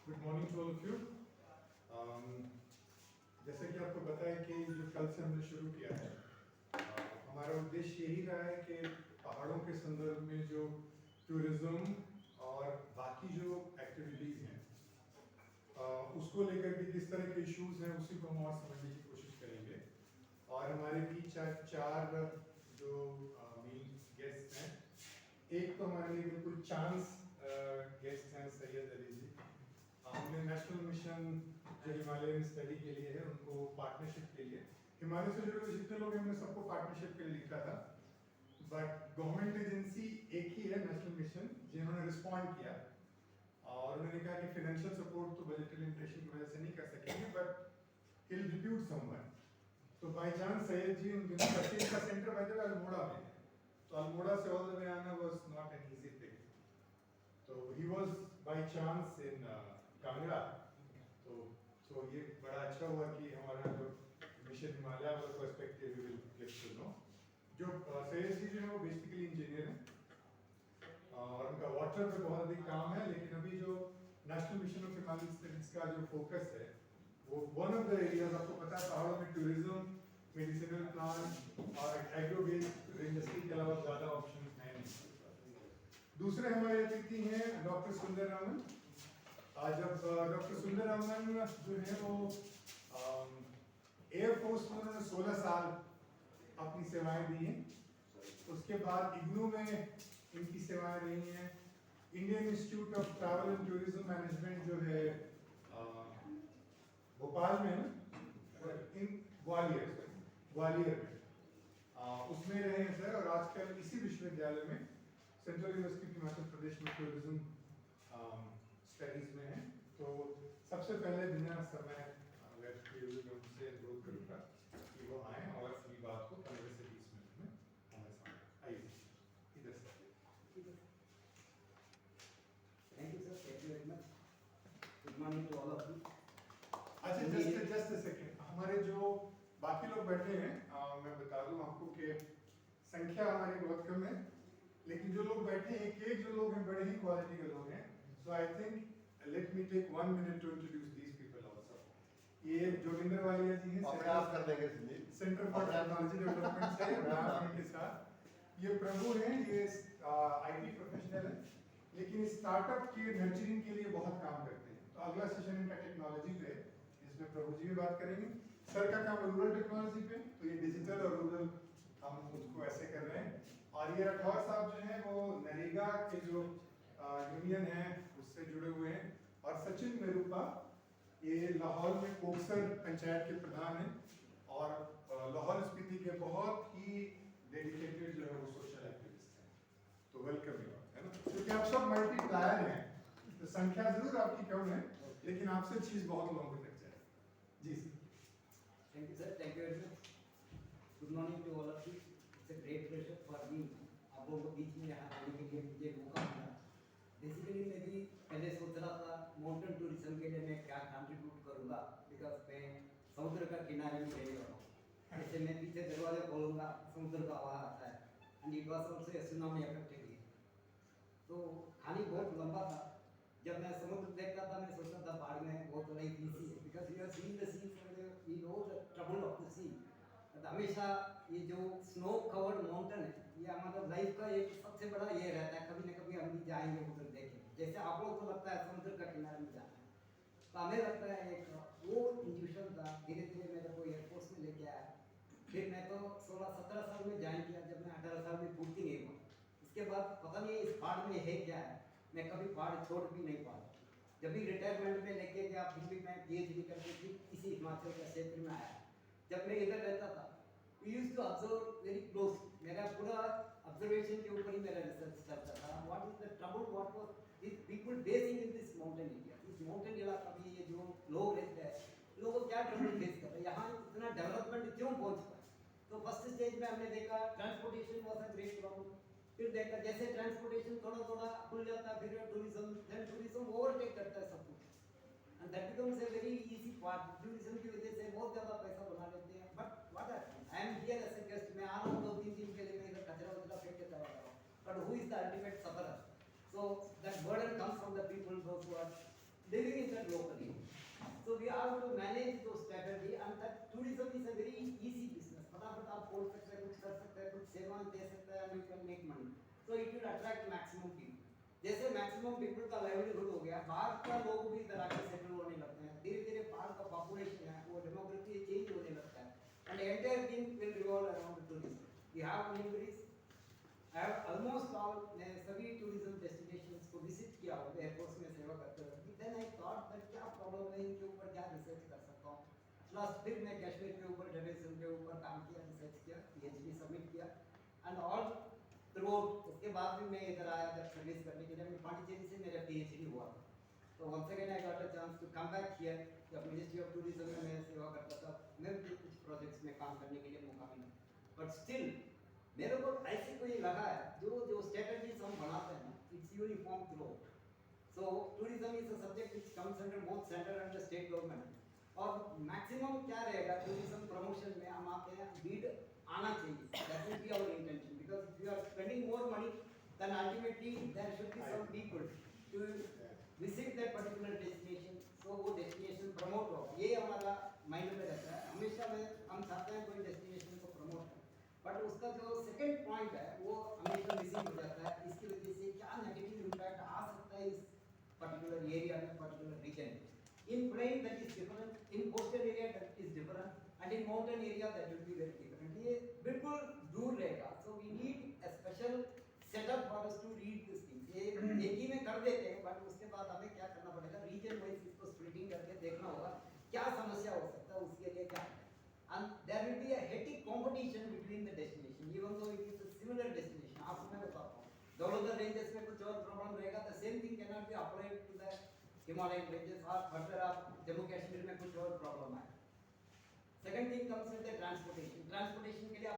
Good morning to all of you. जैसे कि आपको पता है कि जो कल से हमने शुरू किया है, हमारा उद्देश्य यही रहा है कि पहाड़ों के संदर्भ में जो टूरिज्म और बाकी जो एक्टिविटीज़ हैं उसको लेकर के किस तरह के इश्यूज हैं उसी को हम और समझने की कोशिश करेंगे। और हमारे बीच चार जो मेन गेस्ट हैं, एक तो हमारे लिए बिल्कुल चांस गेस्ट हैं सैयद अली जी। हमने नेशनल मिशन जो हिमालयन स्टडी के लिए है उनको पार्टनरशिप के लिए, हिमालय से जुड़े हुए जितने लोग हैं हमने सबको पार्टनरशिप के लिए लिखा था, बट गवर्नमेंट एजेंसी एक ही है नेशनल मिशन जिन्होंने रिस्पॉन्ड किया और उन्होंने कहा कि फाइनेंशियल सपोर्ट तो बजट लिमिटेशन की वजह से नहीं कर सकेंगे बट हिल रिप्यूट समवन। तो बाय चांस सैयद जी का centre by the way Almora में है, तो अल्मोड़ा से ऑल द वे आना was not an easy thing. तो he was by chance in Kangra. तो ये बड़ा अच्छा हुआ कि हमारा जो मिशन हिमालय वाला perspective we will get to know. जो सैयद जी जो है वो बेसिकली इंजीनियर हैं और उनका वाटर पे बहुत अधिक काम है, लेकिन अभी जो national mission of Himalayan studies का जो फोकस है वो वन ऑफ द एरियाज, आपको पता है पहाड़ों में टूरिज्म, मेडिसिनल प्लांट और एग्रो बेस्ड इंडस्ट्री के अलावा ज़्यादा ऑप्शन है नहीं। दूसरे हमारे अतिथि हैं डॉक्टर सुंदर रामन। जब डॉक्टर सुंदर रामन जो है वो एयरफोर्स में उन्होंने 16 साल अपनी सेवाएं दी हैं। उसके बाद इग्नू में इनकी सेवाएं रही हैं। Indian institute of travel and tourism management जो है भोपाल में है, इन ग्वालियर में उसमें रहे हैं सर। और आजकल इसी विश्वविद्यालय में central university of Himachal Pradesh में टूरिज्म स्टडीज में है। तो सबसे पहले बिना समय उनसे अनुरोध करूँगा कि वो आए और अपनी बात को 15 से 20 मिनट में हमारे सामने आइए। इधर से Thank you, sir. Thank you very much. Good morning to all of you. अच्छा, जस्ट अ सेकंड, हमारे जो बाकी लोग बैठे हैं मैं बता दूं आपको कि संख्या हमारी बहुत कम है, लेकिन जो लोग बैठे हैं एक जो लोग हैं बड़े ही क्वालिटी के लोग हैं। So I think let me take 1 minute to introduce these people also. ये जोगिंदर वालिया जी हैं, कर देंगे Sandeep, centre for technology development से इनके साथ। ये प्रभु हैं, ये आईटी प्रोफेशनल है, लेकिन स्टार्टअप के नर्चरिंग के लिए बहुत काम करते हैं। तो अगला सेशन इनका टेक्नोलॉजी पे, इसमें प्रभु जी भी बात करेंगे। सर का काम रूरल टेक्नोलॉजी पे, तो ये डिजिटल और रूरल हम उसको ऐसे कर रहे हैं। और ये राठौर साहब जो हैं वो नरेगा के जो यूनियन है उससे जुड़े हुए हैं। और सचिन मेरूपा ये लाहौल में कोकसर पंचायत के प्रधान हैं और लाहौल स्पीति के बहुत ही डेडिकेटेड जो है वो सोशल एक्टिविस्ट हैं। तो वेलकम यू, है ना, क्योंकि आप सब मल्टीप्लायर हैं, तो संख्या जरूर आपकी कम है, लेकिन आपसे चीज बहुत लंबी तक जाए। जी sir. Thank you, sir. Thank you very much. Good morning to all of you. It's a great pleasure for me. आप लोगों के बीच में यहाँ आने के लिए मुझे मौका मिला। बेसिकली मैं भी पहले सोच रहा था माउंटेन टूरिज्म के लिए मैं क्या कंट्रीब्यूट करूँगा, बिकॉज मैं समुद्र का किनारे में रहने वाला हूँ। जैसे मैं पीछे दरवाजा खोलूँगा समुद्र का आवाज़ आता है, and it was also tsunami affected. तो कहानी बहुत लंबा था। जब मैं समुद्र देखता था मैं सोचता था बाढ़ में बहुत बड़ी इजी है, because you are seeing the sea from you know the trouble of the sea. हमेशा ये जो स्नो कवर्ड माउंटेन है ये हमारा लाइफ का एक सबसे बड़ा ये रहता है, कभी ना कभी हम भी जाएंगे उधर देखेंगे। जैसे आप लोग को लगता है समुद्र का किनारे में जाना है, तो हमें लगता है एक वो इंट्यूशन था। धीरे धीरे मेरे को एयरफोर्स में लेके आया। फिर मैं तो 16-17 साल में ज्वाइन किया, जब मैं 18 साल में पूर्ति नहीं हुआ। इसके बाद पता नहीं इस पहाड़ में है क्या है, मैं कभी पहाड़ छोड़ भी नहीं पाया। जब भी रिटायरमेंट में लेके गया फिर भी मैं PhD करके फिर इसी हिमाचल के क्षेत्र में आया। जब मैं इधर रहता था we used to observe very close. मेरा पूरा ऑब्जर्वेशन के ऊपर ही मेरा रिसर्च चलता था। What is the trouble, what was this people basin in this mountain area. इस माउंटेन इलाका में ये जो लोग रहते हैं, लोगों को क्या ट्रबल फेस कर रहे हैं, यहाँ इतना डेवलपमेंट क्यों पहुँच पाए। तो फर्स्ट स्टेज में हमने देखा transportation was a great problem. फिर देखा जैसे ट्रांसपोर्टेशन थोड़ा थोड़ा खुल जाता है, फिर टूरिज्म, देन टूरिज्म ओवरटेक करता है सब कुछ, and that becomes a very easy part. Tourism की वजह से बहुत ज़्यादा पैसा बना लेते हैं। But what I am here as a guest, मैं आ रहा हूँ 2-3 दिन के लिए, मैं इधर कचरा वचरा फेंक के चला जा रहा हूँ, but who is the ultimate sufferer? So that burden comes from the people those who are living in that locally. So we have to manage those strategy, and that tourism is a very easy business. फटाफट आप बोल सकते हैं, कुछ कर सकते हैं, कुछ सेवा दे सकते हैं, and you can make money. So it will attract maximum people. जैसे मैक्सिमम पीपल का लाइवलीहुड हो गया, बाहर का लोग भी इधर आके सेटल होने लगते हैं, धीरे धीरे बाहर का पॉपुलेशन है वो डेमोग्राफी चेंज होने लगता है, and entire thing will revolve around tourism. We have memories. I have almost all मैं सभी tourism destinations को visit किया हूँ एयरफोर्स में सेवा करते हुए. Then I thought that क्या प्रॉब्लम है, इनके ऊपर क्या रिसर्च कर सकता हूँ. प्लस फिर मैं कश्मीर के ऊपर टेररिज्म के ऊपर काम किया, रिसर्च किया, PhD सबमिट किया, एंड ऑल थ्रू उसके बाद भी मैं इधर आया जब सर्विस करने के लिए. मैं पांडिचेरी से मेरा PhD हुआ, तो once again I got a chance to come back here. जब मिनिस्ट्री ऑफ टूरिज्म में मैं सेवा करता था, मैं भी कुछ प्रोजेक्ट्स में काम करने के लिए मौका मिला. बट स्टिल मेरे को ऐसे कोई लगा है जो स्ट्रेटजीज हम बनाते हैं, it's uniform through. So tourism is a subject which comes under both centre and the state government. और मैक्सिमम क्या रहेगा टूरिज्म प्रमोशन में, हम आते हैं बीड आना चाहिए. That will be our intention, because if you are spending more money then ultimately there should be some people to visit that particular destination. So वो डेस्टिनेशन प्रमोट हो, ये हमारा माइंड में रहता है हमेशा. में हम चाहते हैं कोई डेस्टिनेशन को प्रमोट करें, बट उसका जो सेकंड पॉइंट है वो हमेशा मिसिंग हो जाता है. इसकी वजह से क्या नेगेटिव इम्पैक्ट आ सकता है इस पर्टिकुलर एरिया में, particular region. In plain that is different, in coastal area that is different, and in mountain area that will be very different. ये बिल्कुल दूर रहेगा. So we need a special setup for us to read these things. ये एक ही में कर देते हैं, but उसके बाद हमें क्या करना पड़ेगा, region wise इसको splitting करके देखना होगा क्या समस्या हो सकता है, उसके लिए क्या. And there will be a heated competition between the destination, even though it is a similar destination. आपको मैं बताता हूँ, दौलतगढ़ रेंजेस में कुछ और प्रॉब्लम रहेगा, the same thing cannot be applied to the Himalayan ranges, और फर्दर आप जम्मू कश्मीर में कुछ और प्रॉब्लम है. Second thing comes with the transportation. Transportation के लिए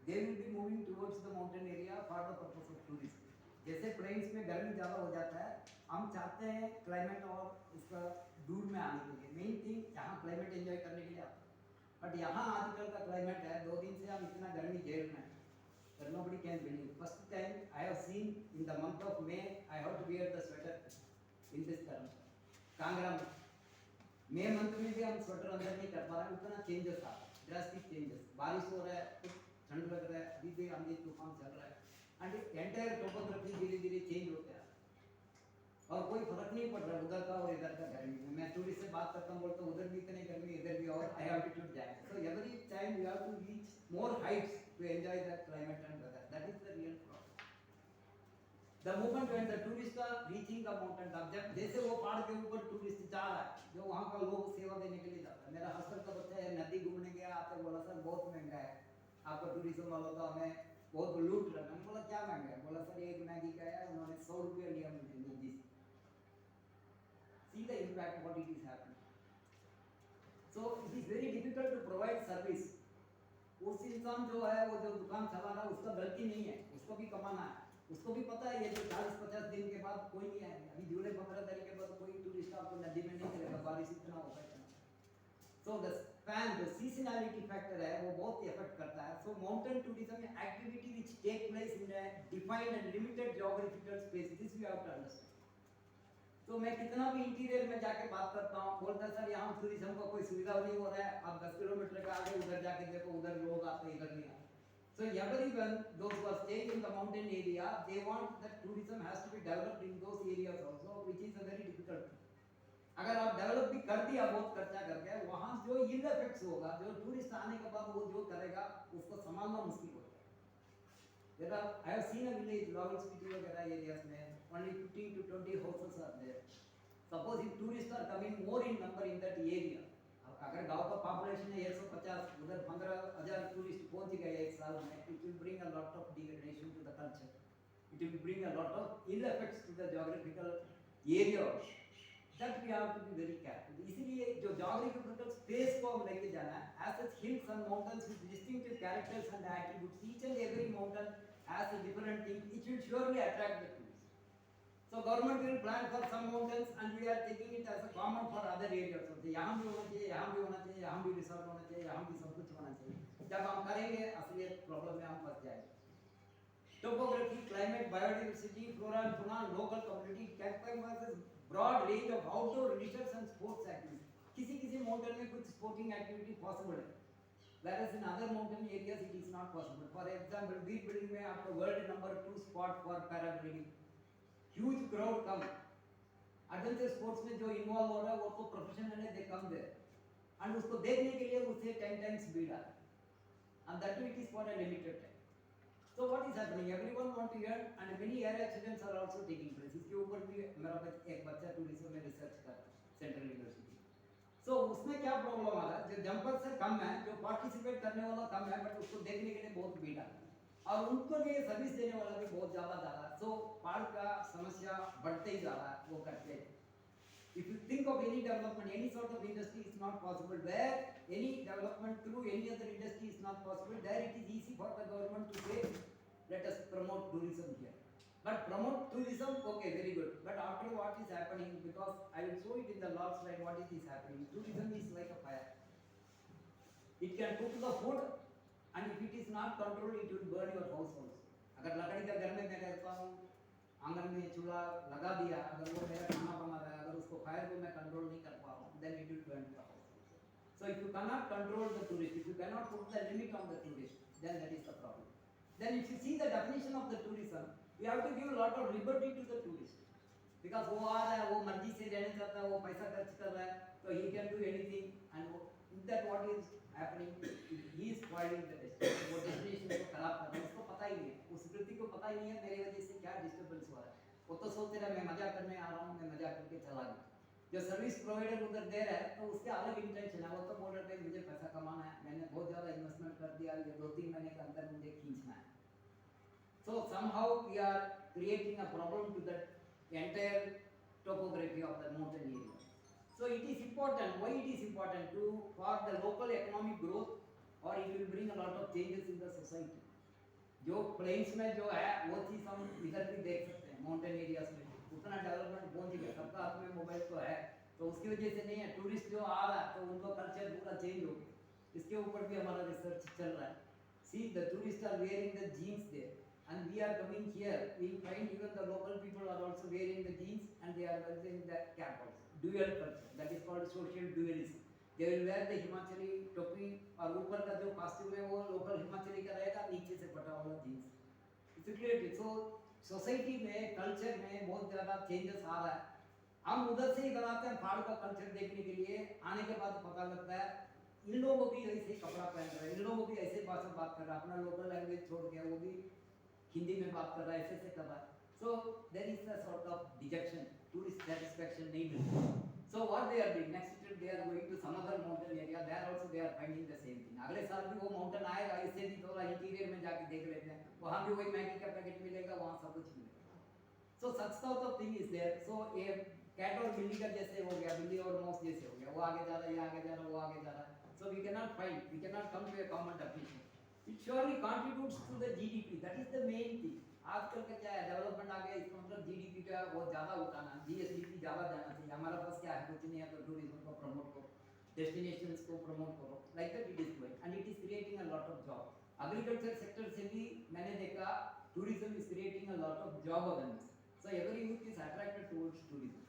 they will be moving towards the mountain area for the purpose of tourism. जैसे planes में गर्मी ज़्यादा हो जाता है, हम चाहते हैं क्लाइमेट और इसका दूर में आने के लिए. मेन थिंग यहाँ क्लाइमेट एंजॉय करने के लिए आते हैं, बट यहाँ आजकल का क्लाइमेट है 2 दिन से हम इतना गर्मी झेल रहे हैं that nobody can believe. First time I have seen in the month of May I have to wear the sweater in this term. Kangra में मई मंथ में भी हम स्वेटर अंदर नहीं कर पा रहे, उतना चेंजेस आ रहा है, ड्रास्टिक चेंजेस. बारिश हो रहा है, कुछ ठंड लग रहा है, अभी भी आंधी तूफान चल रहा है, एंड एंटायर टोपोग्राफी धीरे धीरे चेंज होता है, और कोई फर्क नहीं पड़ रहा उधर का और इधर का गर्मी में. मैं टूरिस्ट से बात करता हूँ, बोलता हूँ उधर भी इतनी गर्मी, इधर भी, और हाई एल्टीट्यूड जाए. So every time you have to reach more heights to enjoy that climate and weather. That is the real problem. The moment when the tourists are reaching the mountain top, जब जैसे वो पहाड़ के ऊपर tourist जा रहा है, जो वहाँ का लोग सेवा देने के लिए जाता है. मेरा हस्तर का बच्चा है, नदी घूमने गया, आते बोला सर बहुत महंगा है आपका टूरिज्म वालों का, हमें बहुत लूट रहा है. मैंने बोला क्या महंगा है, बोला सर एक मैगी का है, उन्होंने 100 रुपये लिया मुझे मैगी से. See the impact what it is happening. So it is very difficult to provide service. उस इंसान जो है वो जो दुकान चला रहा है उसका गलती नहीं है, उसको भी कमाना है. उसको भी पता है ये जो 40-50 दिन के बाद कोई नहीं आएगा. अभी जुलाई 15 तारीख के बाद कोई टूरिस्ट आपको नदी में नहीं मिलेगा, बारिश इतना होगा इतना. सो द स्पैन, जो सीजनैलिटी फैक्टर है वो बहुत इफेक्ट करता है. सो माउंटेन टूरिज्म में activity which take place in a defined and limited geographical space, this we have to understand. तो मैं कितना भी इंटीरियर में जाके बात करता हूँ, बोलता सर यहाँ टूरिज्म का कोई सुविधा नहीं हो रहा है, आप 10 किलोमीटर का आगे उधर जाके देखो, उधर लोग आते इधर नहीं आते. So everyone, those who are staying in the mountain area, they want that tourism has to be developed in those areas also, which is a very difficult thing. अगर आप डेवलप भी कर दिया बहुत खर्चा करके, वहाँ जो इल इफेक्ट्स होगा, जो टूरिस्ट आने के बाद वो जो करेगा उसको संभालना मुश्किल हो जाएगा. देखा, I have seen a village, Laurel वगैरह areas में only 15 to 20 houses are there. Suppose if tourists are coming more in number in that area, अगर गांव का पॉपुलेशन है 150, उधर 15,000 टूरिस्ट पहुंच गए एक साल में, it will bring a lot of degradation to the culture, it will bring a lot of ill effects to the geographical area. That we have to be very careful. इसलिए जो geographical space को हम लेके जाना है, as such hills and mountains with distinctive characters and attributes, each and every mountain has a different thing, it will surely attract the tourist. So government will plan for some mountains and we are taking it as a common for other areas. So यहाँ भी होना चाहिए, यहाँ भी होना चाहिए, यहाँ भी रिसोर्ट होना चाहिए, यहाँ भी सब कुछ होना चाहिए. जब हम करेंगे असलियत प्रॉब्लम में हम फंस जाएंगे. topography, climate, biodiversity, flora and fauna, local community, encompasses broad range of outdoor research and sports activities. किसी mountain में कुछ sporting activity possible है, whereas in other mountain areas it is not possible. For example, Veer building में आपको world number 2 spot for paragliding, huge crowd come. Adventure sports में जो involve हो रहा है वो तो professional है, they come there, and उसको देखने के लिए उससे 10 times भीड़ आता है, and that too it is for a limited time. So what is happening? Everyone want to earn, and many air accidents are also taking place. इसके ऊपर भी मेरा एक बच्चा टूरिज्म में रिसर्च कर रहा है सेंट्रल यूनिवर्सिटी. So उसमें क्या प्रॉब्लम आ रहा है? जो जंपर से कम है, जो पार्टिसिपेट करने वाला कम है, बट उसको देखने के लिए बहुत भीड़ है, और उनको लिए सर्विस देने वाला भी बहुत ज़्यादा जा रहा है. So पहाड़ का समस्या बढ़ते ही जा रहा है वो करते हैं. If you think of any development, any sort of industry is not possible. Where any development through any other industry is not possible, there it is easy for the government to say, let us promote tourism here. But promote tourism, okay, very good. But after what is happening, because I will show it in the last slide, what is happening. Tourism is like a fire. It can cook the food, and if it is not controlled, it will burn your house also. अगर लकड़ी का घर में मैं रहता हूँ, आंगन में चूल्हा लगा दिया, अगर वो मेरा खाना बना रहा है, अगर उसको फायर को मैं कंट्रोल नहीं कर पा रहा हूँ, then it will burn the house. So if you cannot control the tourist, if you cannot put the limit on the tourist, then that is the problem. Then if you see the definition of the tourism, you have to give a lot of liberty to the tourist, because वो आ रहा है, वो मर्जी से रहना चाहता है, वो पैसा खर्च कर रहा है, तो he can do anything, and that what is happening, he is spoiling the destination. वो destination को खराब कर रहा है, उसको पता ही नहीं है, उस व्यक्ति को पता ही नहीं है मेरी वजह से क्या डिस्टर्बेंस हो रहा है. वो तो सोच रहा है मैं मजा करने आ रहा हूँ, मैं मजा करके चला गया. जो सर्विस प्रोवाइडर उधर दे रहा है तो उसके अलग इंटेंशन है, वो तो बोल रहा है मुझे पैसा कमाना है, मैंने बहुत ज़्यादा इन्वेस्टमेंट कर दिया, ये 2-3 महीने के अंदर मुझे खींचना है. So somehow we are creating a problem to the entire topography of the mountain area. So it is important. Why it is important? For the local economic growth, or it will bring a lot of changes in the society. जो planes में जो है वो चीज़ हम इधर भी देख सकते हैं, माउंटेन एरियाज में उतना डेवलपमेंट पहुंच गया, सबका हाथ में मोबाइल तो है, तो उसकी वजह से नहीं है. टूरिस्ट जो आ रहा है तो उनका कल्चर पूरा चेंज हो गया. इसके ऊपर भी हमारा रिसर्च चल रहा है. See, the tourists are wearing the jeans there, and we are coming here, we find even the local people are also wearing the jeans, and they are wearing the cap also. Dual culture, that is called social dualism. They will wear the Himachali टोपी, और ऊपर का जो costume है वो local Himachali का रहेगा, नीचे से फटा हुआ jeans. It's created. So society में कल्चर में बहुत ज़्यादा चेंजेस आ रहा है. हम उधर से इधर आते हैं पहाड़ का कल्चर देखने के लिए, आने के बाद पता लगता है इन लोगों भी ऐसे कपड़ा पहन रहे हैं, इन लोगों भी ऐसे भाषा बात कर रहा है, अपना लोकल लैंग्वेज छोड़ के वो भी हिंदी में बात कर रहा है, ऐसे कर रहा है. So there is a sort of dejection, tourist satisfaction नहीं मिलता. So what they are doing, next trip they are going to some other mountain area, there also they are finding the same thing. अगले साल भी वो mountain आएगा, इससे भी थोड़ा इंटीरियर में जाके देख लेते हैं, वहाँ भी वही मैगी का पैकेट मिलेगा, वहाँ सब कुछ मिलेगा. So such sort of thing is there. So ये कैट और बिल्ली का जैसे हो गया, बिल्ली और माउस जैसे हो गया, वो आगे जा रहा है, ये आगे जा रहा है, वो आगे जा रहा है. So we cannot find, we cannot come to a common definition. It surely contributes to the GDP. That is the main thing. आजकल का क्या है, डेवलपमेंट आ गया, इसका मतलब जीडीपी का बहुत ज़्यादा उठाना, जीएसडीपी ज़्यादा जाना चाहिए. हमारा पास क्या है, कुछ नहीं है, तो टूरिज्म को प्रमोट करो, डेस्टिनेशंस को प्रमोट करो, like that it is going, and it is creating a lot of job. Agriculture sector से भी मैंने देखा, tourism is creating a lot of job awareness. So every youth is attracted towards tourism.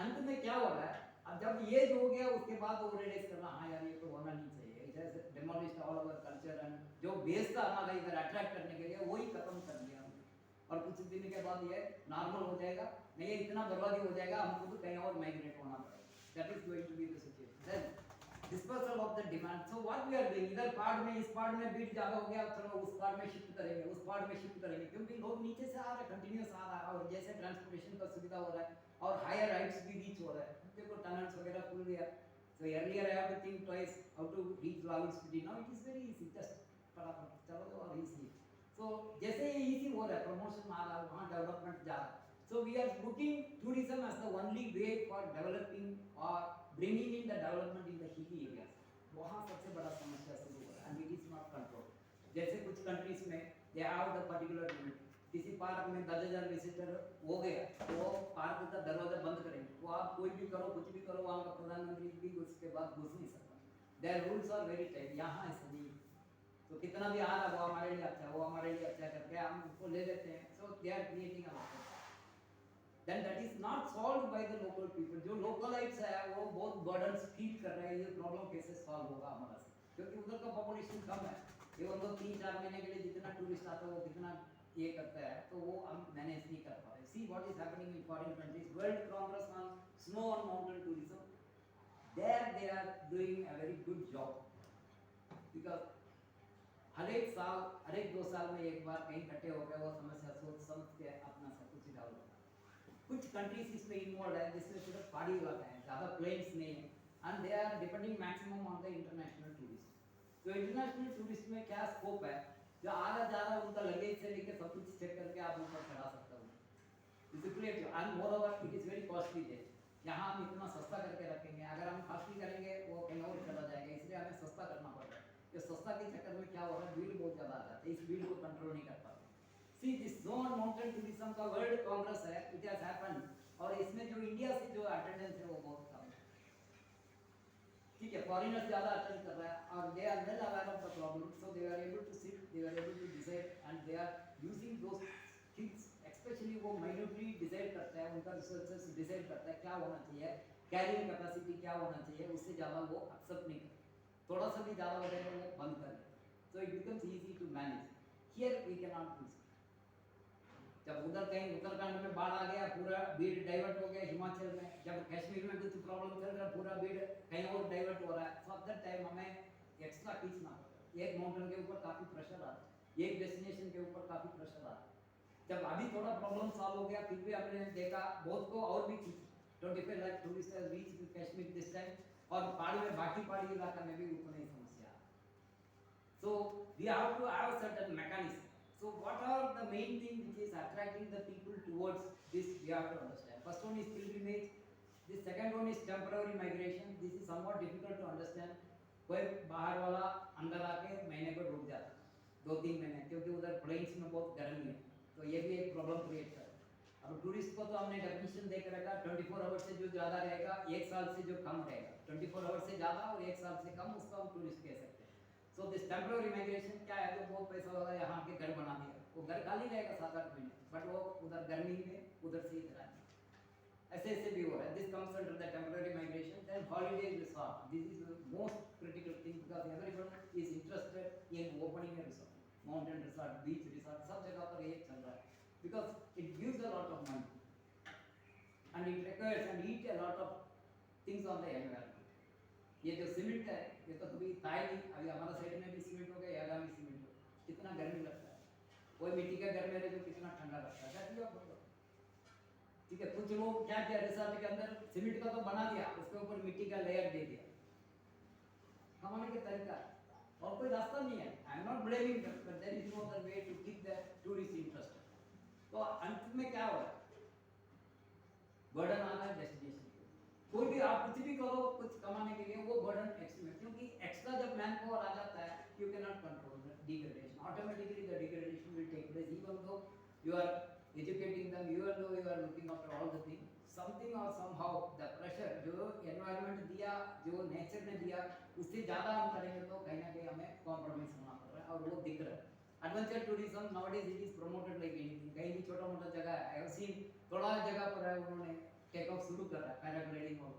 अंत में क्या हो रहा है, अब जब ये जो हो गया उसके बाद वो रियलाइज करना, हाँ यार ये तो होना नहीं चाहिए, it has demolished all over culture, and जो बेस था हमारा इधर अट्रैक्ट करने के लिए वही खत्म कर दिया. और कुछ दिन के बाद ये नॉर्मल हो जाएगा, नहीं ये इतना बर्बादी हो जाएगा, हमको तो कहीं और माइग्रेट होना पड़ेगा. That is going to be the situation. Then dispersal of the demand. So what we are doing, इधर पहाड़ में, इस पहाड़ में बीट ज़्यादा हो गया, चलो उस पहाड़ में शिफ्ट करेंगे, उस पहाड़ में शिफ्ट करेंगे, क्योंकि लोग नीचे से आ रहे हैं, कंटिन्यूस आ रहा है, और जैसे ट्रांसपोर्टेशन का सुविधा हो रहा है और हायर हाइट्स भी रीच हो रहा है, देखो टनल्स वगैरह खुल गया. So earlier I have to think twice how to reach Lahore city. Now it is very easy, just फटाफट चलो तो और easy. So जैसे ये easy हो रहा है, promotion आ रहा है, वहाँ development जा रहा है. So we are looking tourism as the only way for developing or bringing in the development in the hilly areas. वहाँ सबसे बड़ा समस्या शुरू हो रहा है, and it is not controlled. जैसे कुछ countries में they have the particular limit. किसी पार्क में 10,000 विजिटर हो गया तो वो पार्क का दरवाजा बंद करेंगे, वो आप कोई भी करो, कुछ भी करो, वहाँ का प्रधानमंत्री भी उसके बाद घुस नहीं सकता. Their rules are very tight. यहाँ ऐसा नहीं. तो कितना भी आ रहा वो हमारे लिए अच्छा, वो हमारे लिए अच्छा करके हम उसको ले लेते हैं. So they are creating a lot of then that is not solved by the local people. जो localites है वो बहुत burdens feel कर रहे हैं. ये problem कैसे solve होगा हमारा से, क्योंकि उधर का population कम है. ये वो 3-4 महीने के लिए जितना टूरिस्ट आता है वो कितना ये करता है, तो वो हम मैनेज नहीं कर पा रहे. See what is happening in foreign countries. World Congress on Snow and Mountain Tourism, there they are doing a very good job because हर एक साल, हर एक 2 साल में एक बार कहीं इकट्ठे हो गए वो समस्या सोच समझ के अपना सब कुछ डाल. कुछ कंट्रीज इसमें इन्वॉल्व है जिसमें सिर्फ पहाड़ी इलाका है, ज़्यादा प्लेन्स नहीं है, and they are depending maximum on the international tourist. तो इंटरनेशनल टूरिस्ट में क्या स्कोप है, जो आ रहा जा रहा उनका लगेज से लेकर सब कुछ चेक करके आप ऊपर चढ़ा सकते हो. And more over it is very costly है. यहाँ हम इतना सस्ता करके रखेंगे, अगर हम कॉस्टली करेंगे वो कहीं और चला जाएगा, इसलिए हमें सस्ता करना पड़ता है. ये सस्ता के चक्कर में क्या हो रहा है, भीड़ बहुत ज़्यादा आ जाती है, इस भीड़ को कंट्रोल नहीं कर पाते. See this zone mountain tourism का वर्ल्ड कांग्रेस है, इट हैज हैपेंड, और इसमें जो इंडिया से जो अटेंडेंस है वो बहुत कम है. ठीक है, फॉरेनर्स ज़्यादा अटेंड कर रहा है और they are well aware of the problem, so they are able to sit, they are able to decide and they are using those things. Specially वो माइन्यूटली डिसाइड करता है, उनका रिसर्चर्स डिसाइड करता है क्या होना चाहिए, कैरिंग कैपेसिटी क्या होना चाहिए, उससे ज़्यादा वो एक्सेप्ट नहीं करते. थोड़ा सा भी ज़्यादा वजह वो बंद कर देते. So it becomes easy to manage. Here we can not do. जब उधर कहीं उत्तराखंड में बाढ़ आ गया, पूरा भीड़ डाइवर्ट हो गया. हिमाचल में जब कश्मीर में कुछ प्रॉब्लम चल रहा है, पूरा भीड़ कहीं और डाइवर्ट हो रहा है. सो एट दैट टाइम हमें एक्स्ट्रा खींचना पड़ता है. एक माउंटेन के ऊपर काफ़ी प्रेशर आता है, एक डेस्टिनेशन के ऊपर काफ़ी प्रेशर आता है. जब अभी थोड़ा प्रॉब्लम सॉल्व हो गया, फिर भी हमने देखा बहुत को और भी खींची. 25 lakh tourist has reached Kashmir this time, और पहाड़ी में बाकी पहाड़ी इलाका में भी उतना ही समस्या है. So we have to have certain mechanism. So what are the main thing which is attracting the people towards this, we have to understand. First one is pilgrimage. The second one is temporary migration. This is somewhat difficult to understand. कोई बाहर वाला अंदर आके महीने को रुक जाता है, 2-3 महीने, क्योंकि उधर प्लेन्स में बहुत गर्मी है, तो ये भी एक प्रॉब्लम क्रिएट कर रहा है. अब टूरिस्ट को तो हमने डेफिनेशन दे कर रखा, 24 आवर्स से जो ज़्यादा रहेगा, 1 साल से जो कम रहेगा. 24 आवर्स से ज़्यादा और 1 साल से कम, उसको हम टूरिस्ट कह सकते हैं. सो दिस टेम्पररी माइग्रेशन क्या है, जो बहुत पैसा वाला यहाँ के घर बना दिया, वो घर खाली रहेगा 7-8 महीने, बट वो उधर गर्मी में उधर से इधर आए. ऐसे ऐसे भी हो रहा है. This comes under the temporary migration. Then holiday resort, this is the most critical thing because everyone is interested in opening a resort. Mountain resort, beach resort, सब जगह पर ये चल रहा है because it gives a lot of money and it requires and eat a lot of things on the environment. ये जो cement है, ये तो कभी था ही नहीं. अभी हमारा साइड में भी सीमेंट हो गया, आगामी सीमेंट हो, कितना गर्मी लगता है. कोई मिट्टी का घर में रहे तो कितना ठंडा लगता है. ठीक है, कुछ लोग क्या किया, रिसॉर्ट के अंदर सीमेंट का तो बना दिया, उसके ऊपर मिट्टी का लेयर दे दिया. कमाने के तरीका और कोई रास्ता नहीं है. I am not blaming them, but there is no other way to keep the tourist interested. तो अंत में क्या हो रहा है, बर्डन आ रहा है डेस्टिनेशन. कोई भी आप कुछ भी करो कुछ कमाने के लिए, वो बर्डन एक्स्ट्रा, क्योंकि एक्स्ट्रा जब मैन पावर आ जाता है, you can not control the degradation. Automatically the degradation will take place. Even though you are educating them, even though you are looking after all the thing, something और somehow the pressure जो environment दिया, जो nature ने दिया, उससे ज़्यादा हम करेंगे तो कहीं ना कहीं हमें कॉम्प्रोमाइज होना पड़ रहा है, और वो दिख रहा है. Adventure tourism nowadays it is promoted like anything. कहीं भी छोटा मोटा जगह है, आई हैव सीन थोड़ा जगह पर है, उन्होंने टेक ऑफ शुरू कर रहा है, पैराग्लाइडिंग और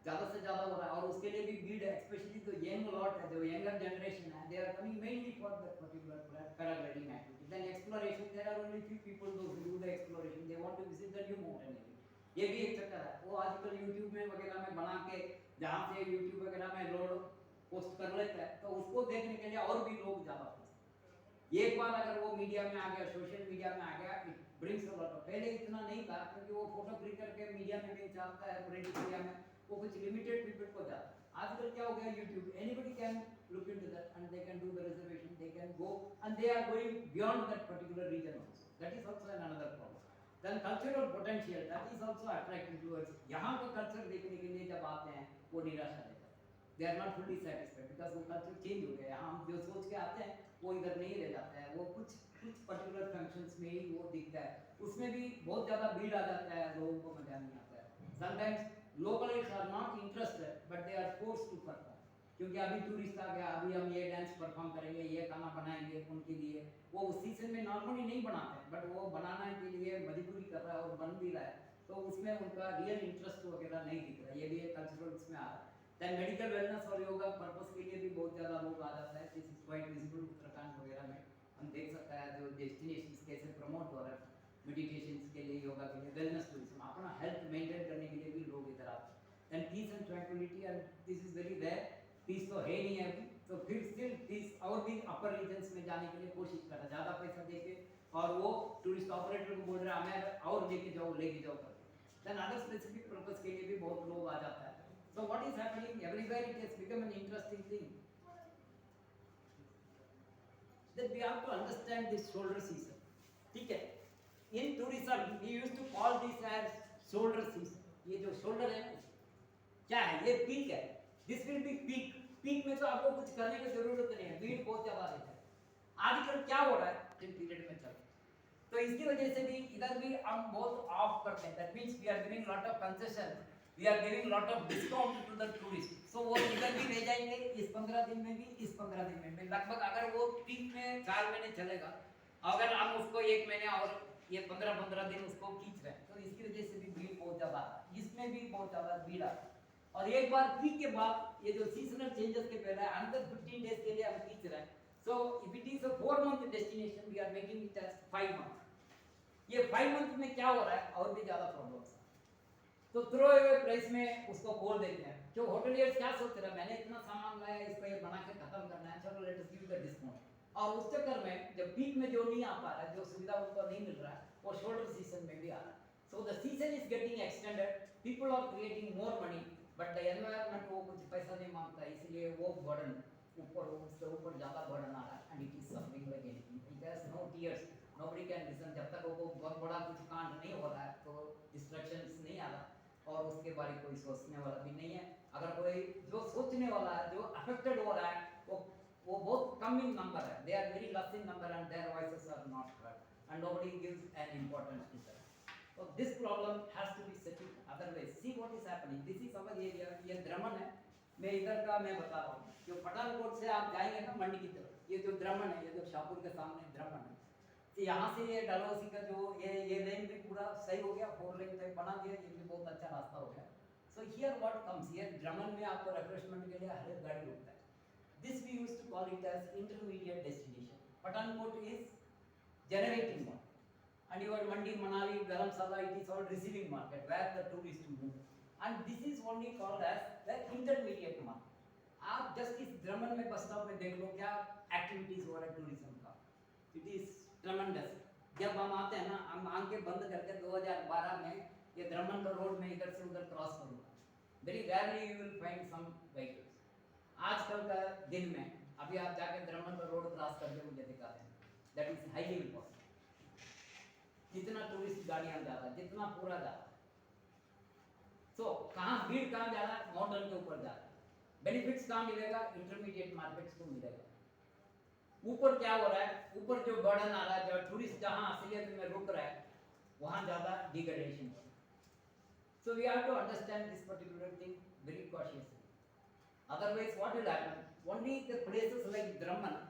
ज़्यादा से ज़्यादा हो रहा है. और उसके लिए भी भीड़ है, स्पेशली जो यंग लॉट है, जो यंगर जनरेशन है, they are coming mainly for that particular paragliding activity. Then exploration, there are only few people those who do the exploration, they want to visit the new mountain area. ये भी एक चक्कर है. वो आजकल YouTube में वगैरह में बना के, जहाँ से यूट्यूब वगैरह में लोग पोस्ट कर लेता है, तो उसको देखने के लिए और भी लोग ज़्यादा पहुँचते. एक बार अगर वो मीडिया में आ गया, सोशल मीडिया में आ गया, it brings a lot of. पहले इतना नहीं था, क्योंकि वो फोटो क्लिक करके मीडिया में नहीं चलता है, प्रिंट मीडिया में वो कुछ लिमिटेड पीपल को जाता है. आजकल क्या हो गया, YouTube, anybody can look into that and they can do the reservation, they can go and they are going beyond that particular region also. That is also another problem. Then cultural potential, that is also attractive towards. यहाँ का culture देखने के लिए जब आते हैं, वो निराशा देता है. They are not fully satisfied because वो कल्चर चेंज हो गया. यहाँ हम जो सोच के आते हैं वो इधर नहीं रह जाता है. वो कुछ पर्टिकुलर फंक्शंस में ही वो दिखता है, उसमें भी बहुत ज़्यादा भीड़ आ जाता है, लोगों को मजा नहीं आता है. Sometimes localites are not interested, but they are forced to perform. क्योंकि अभी टूरिस्ट आ गया, अभी हम ये डांस परफॉर्म करेंगे, ये खाना बनाएंगे उनके लिए, वो उस सीजन में नॉर्मली नहीं बनाते हैं, बट वो बनाने के लिए मजबूरी कर रहा है और बन भी रहा है, तो उसमें उनका रियल इंटरेस्ट वगैरह नहीं दिख रहा है, ये भी एक कल्चरल उसमें आ रहा है। दैन मेडिकल वेलनेस और योगा पर्पस के लिए भी बहुत ज़्यादा लोग आ जाता है, this is quite visible Uttarakhand वगैरह में हम देख सकते हैं जो डेस्टिनेशंस कैसे प्रमोट हो रहा है, मेडिटेशन के लिए, योगा के लिए, वेलनेस टूरिज्म, अपना हेल्थ मेंटेन करने के लिए भी लोग इधर आते हैं। Then peace and tranquillity, and this is very rare, peace तो है नहीं है अभी, तो फिर स्टिल पीस और भी अपर रीजन्स में जाने के लिए कोशिश कर रहा है, ज़्यादा पैसा दे के, और वो टूरिस्ट ऑपरेटर को बोल रहा है हमें और लेके जाओ करके। देन अदर स्पेसिफिक पर्पस के लिए भी बहुत लोग आ जाता है। So what is happening everywhere, it has become an interesting thing that we have to understand this shoulder season. ठीक है, in tourism we used to call this as shoulder season. ये जो shoulder है क्या है, ये peak है, this will be peak. peak में तो आपको कुछ करने की जरूरत नहीं है, भीड़ बहुत ज्यादा रहता है। आजकल क्या हो रहा है जिन पीरियड में चल, तो इसकी वजह से भी इधर भी हम बहुत ऑफ करते हैं, that means we are giving lot of concession, we are giving lot of discount to the tourist, so वो इधर भी रह जाएंगे इस 15 दिन में भी, इस 15 दिन में भी, लगभग अगर वो पीक में 4 महीने चलेगा, अगर हम उसको 1 महीने और ये 15 दिन उसको खींच रहे हैं, तो इसकी वजह से भी भीड़ बहुत ज्यादा, इसमें भी बहुत ज्यादा भीड़ आती है। और एक बार पीक के बाद ये जो सीजनल चेंजेस के पहले अंदर 15 डेज के लिए हम खींच रहे हैं, so if it is a 4 month destination we are making it as 5 month. ये 5 मंथ में क्या हो रहा है, और भी ज्यादा प्रॉब्लम्स, तो थ्रो अवे प्राइस में उसको बोल देते हैं। जो होटलियर्स क्या सोच रहे हैं, मैंने इतना सामान लाया, इसको ये बना के खत्म करना है, चलो let us give the discount, और उस चक्कर में जब पीक में जो नहीं आ पा रहा है, जो सुविधा उनको नहीं मिल रहा है, वो शोल्डर सीजन में भी आ रहा है। So the season is getting extended, people are creating more money, but the environment वो कुछ पैसा नहीं मांगता, इसलिए वो बर्डन ऊपर, उसके ऊपर ज्यादा बर्डन आ रहा है, and it is suffering like anything, it has no tears, nobody can listen, जब तक वो बहुत बड़ा कुछ कांड नहीं हो रहा है, तो डिस्ट्रक्शंस नहीं आ रहा, और उसके बारे में कोई सोचने वाला भी नहीं है। अगर कोई जो सोचने वाला है, जो अफेक्टेड हो रहा है, वो बहुत कम इन नंबर है, they are very less in number, and their voices are not heard, and nobody gives an importance to that. So this problem has to be settled, otherwise see what is happening, this is our area, ये द्रमन है, मैं इधर का मैं बता रहा हूँ, जो पठानकोट से आप जाएंगे ना मंडी की तरफ, ये जो द्रमन है, ये जो शाहपुर के सामने द्रमन है, तो यहाँ से ये डलहौजी का जो ये लेन भी पूरा सही हो गया, 4 लेन तक बना दिया, ये भी बहुत अच्छा रास्ता हो गया। So here what comes, here द्रमन में आपको रिफ्रेशमेंट के लिए हर एक गाड़ी रुकता है, this we used to call it as intermediate destination. Pathankot is generating one, and your Mandi, Manali, Dharamsala, it is all receiving market where the tourists move, and this is only called as the intermediate market. आप just इस द्रमन में bus stop में देख लो क्या activities हो रहा है tourism का, इट इज ट्रेमेंडस। जब हम आते हैं ना, हम आंखें बंद करके 2012 में ये द्रमन का रोड में इधर से उधर क्रॉस करूँगा, very rarely you will find some vehicles. आजकल का दिन में अभी आप जाके द्रमन का रोड क्रॉस करके मुझे दिखाते हैं, दैट इज हाईली इम्पॉसिबल। जितना टूरिस्ट गाड़ियां जा रहा है, जितना पूरा जा रहा है, तो कहाँ भीड़ कहाँ जा रहा है, मॉडर्न के ऊपर जा रहा है, बेनिफिट्स कहाँ मिलेगा, इंटरमीडिएट मार्केट्स को मिलेगा। ऊपर क्या हो रहा है, ऊपर जो बर्डन आ रहा है, जो टूरिस्ट जहाँ असलियत में रुक रहा है, वहाँ ज्यादा डिग्रेडेशन हो रहा है। So we have to understand this particular thing very cautiously, otherwise what will happen, only the places like द्रमन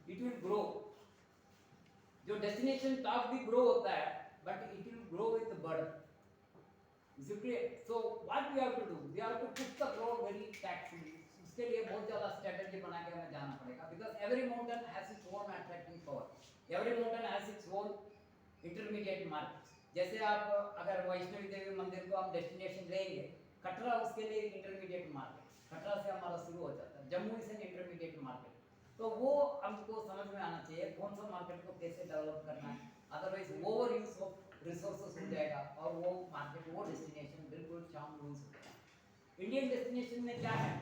इट विल ग्रो, जो डेस्टिनेशन टॉप भी ग्रो होता है, but it will grow with the burden, is it clear? So what we have to do, we have to put the road very tactfully, उसके लिए बहुत ज्यादा strategy बना के हमें जाना पड़ेगा, because every mountain has its own attracting power, every mountain has its own intermediate market. जैसे आप अगर वैष्णवी देवी मंदिर को आप डेस्टिनेशन लेंगे, कटरा उसके लिए इंटरमीडिएट मार्केट, कटरा से हमारा शुरू हो जाता है, Jammu is an intermediate market, तो वो हमको समझ में आना चाहिए कौन सा मार्केट को कैसे डेवलप करना है, otherwise over use of resources हो जाएगा और वो मार्केट, वो डेस्टिनेशन बिल्कुल शाम लूज हो जाएगा। इंडियन डेस्टिनेशन में क्या है,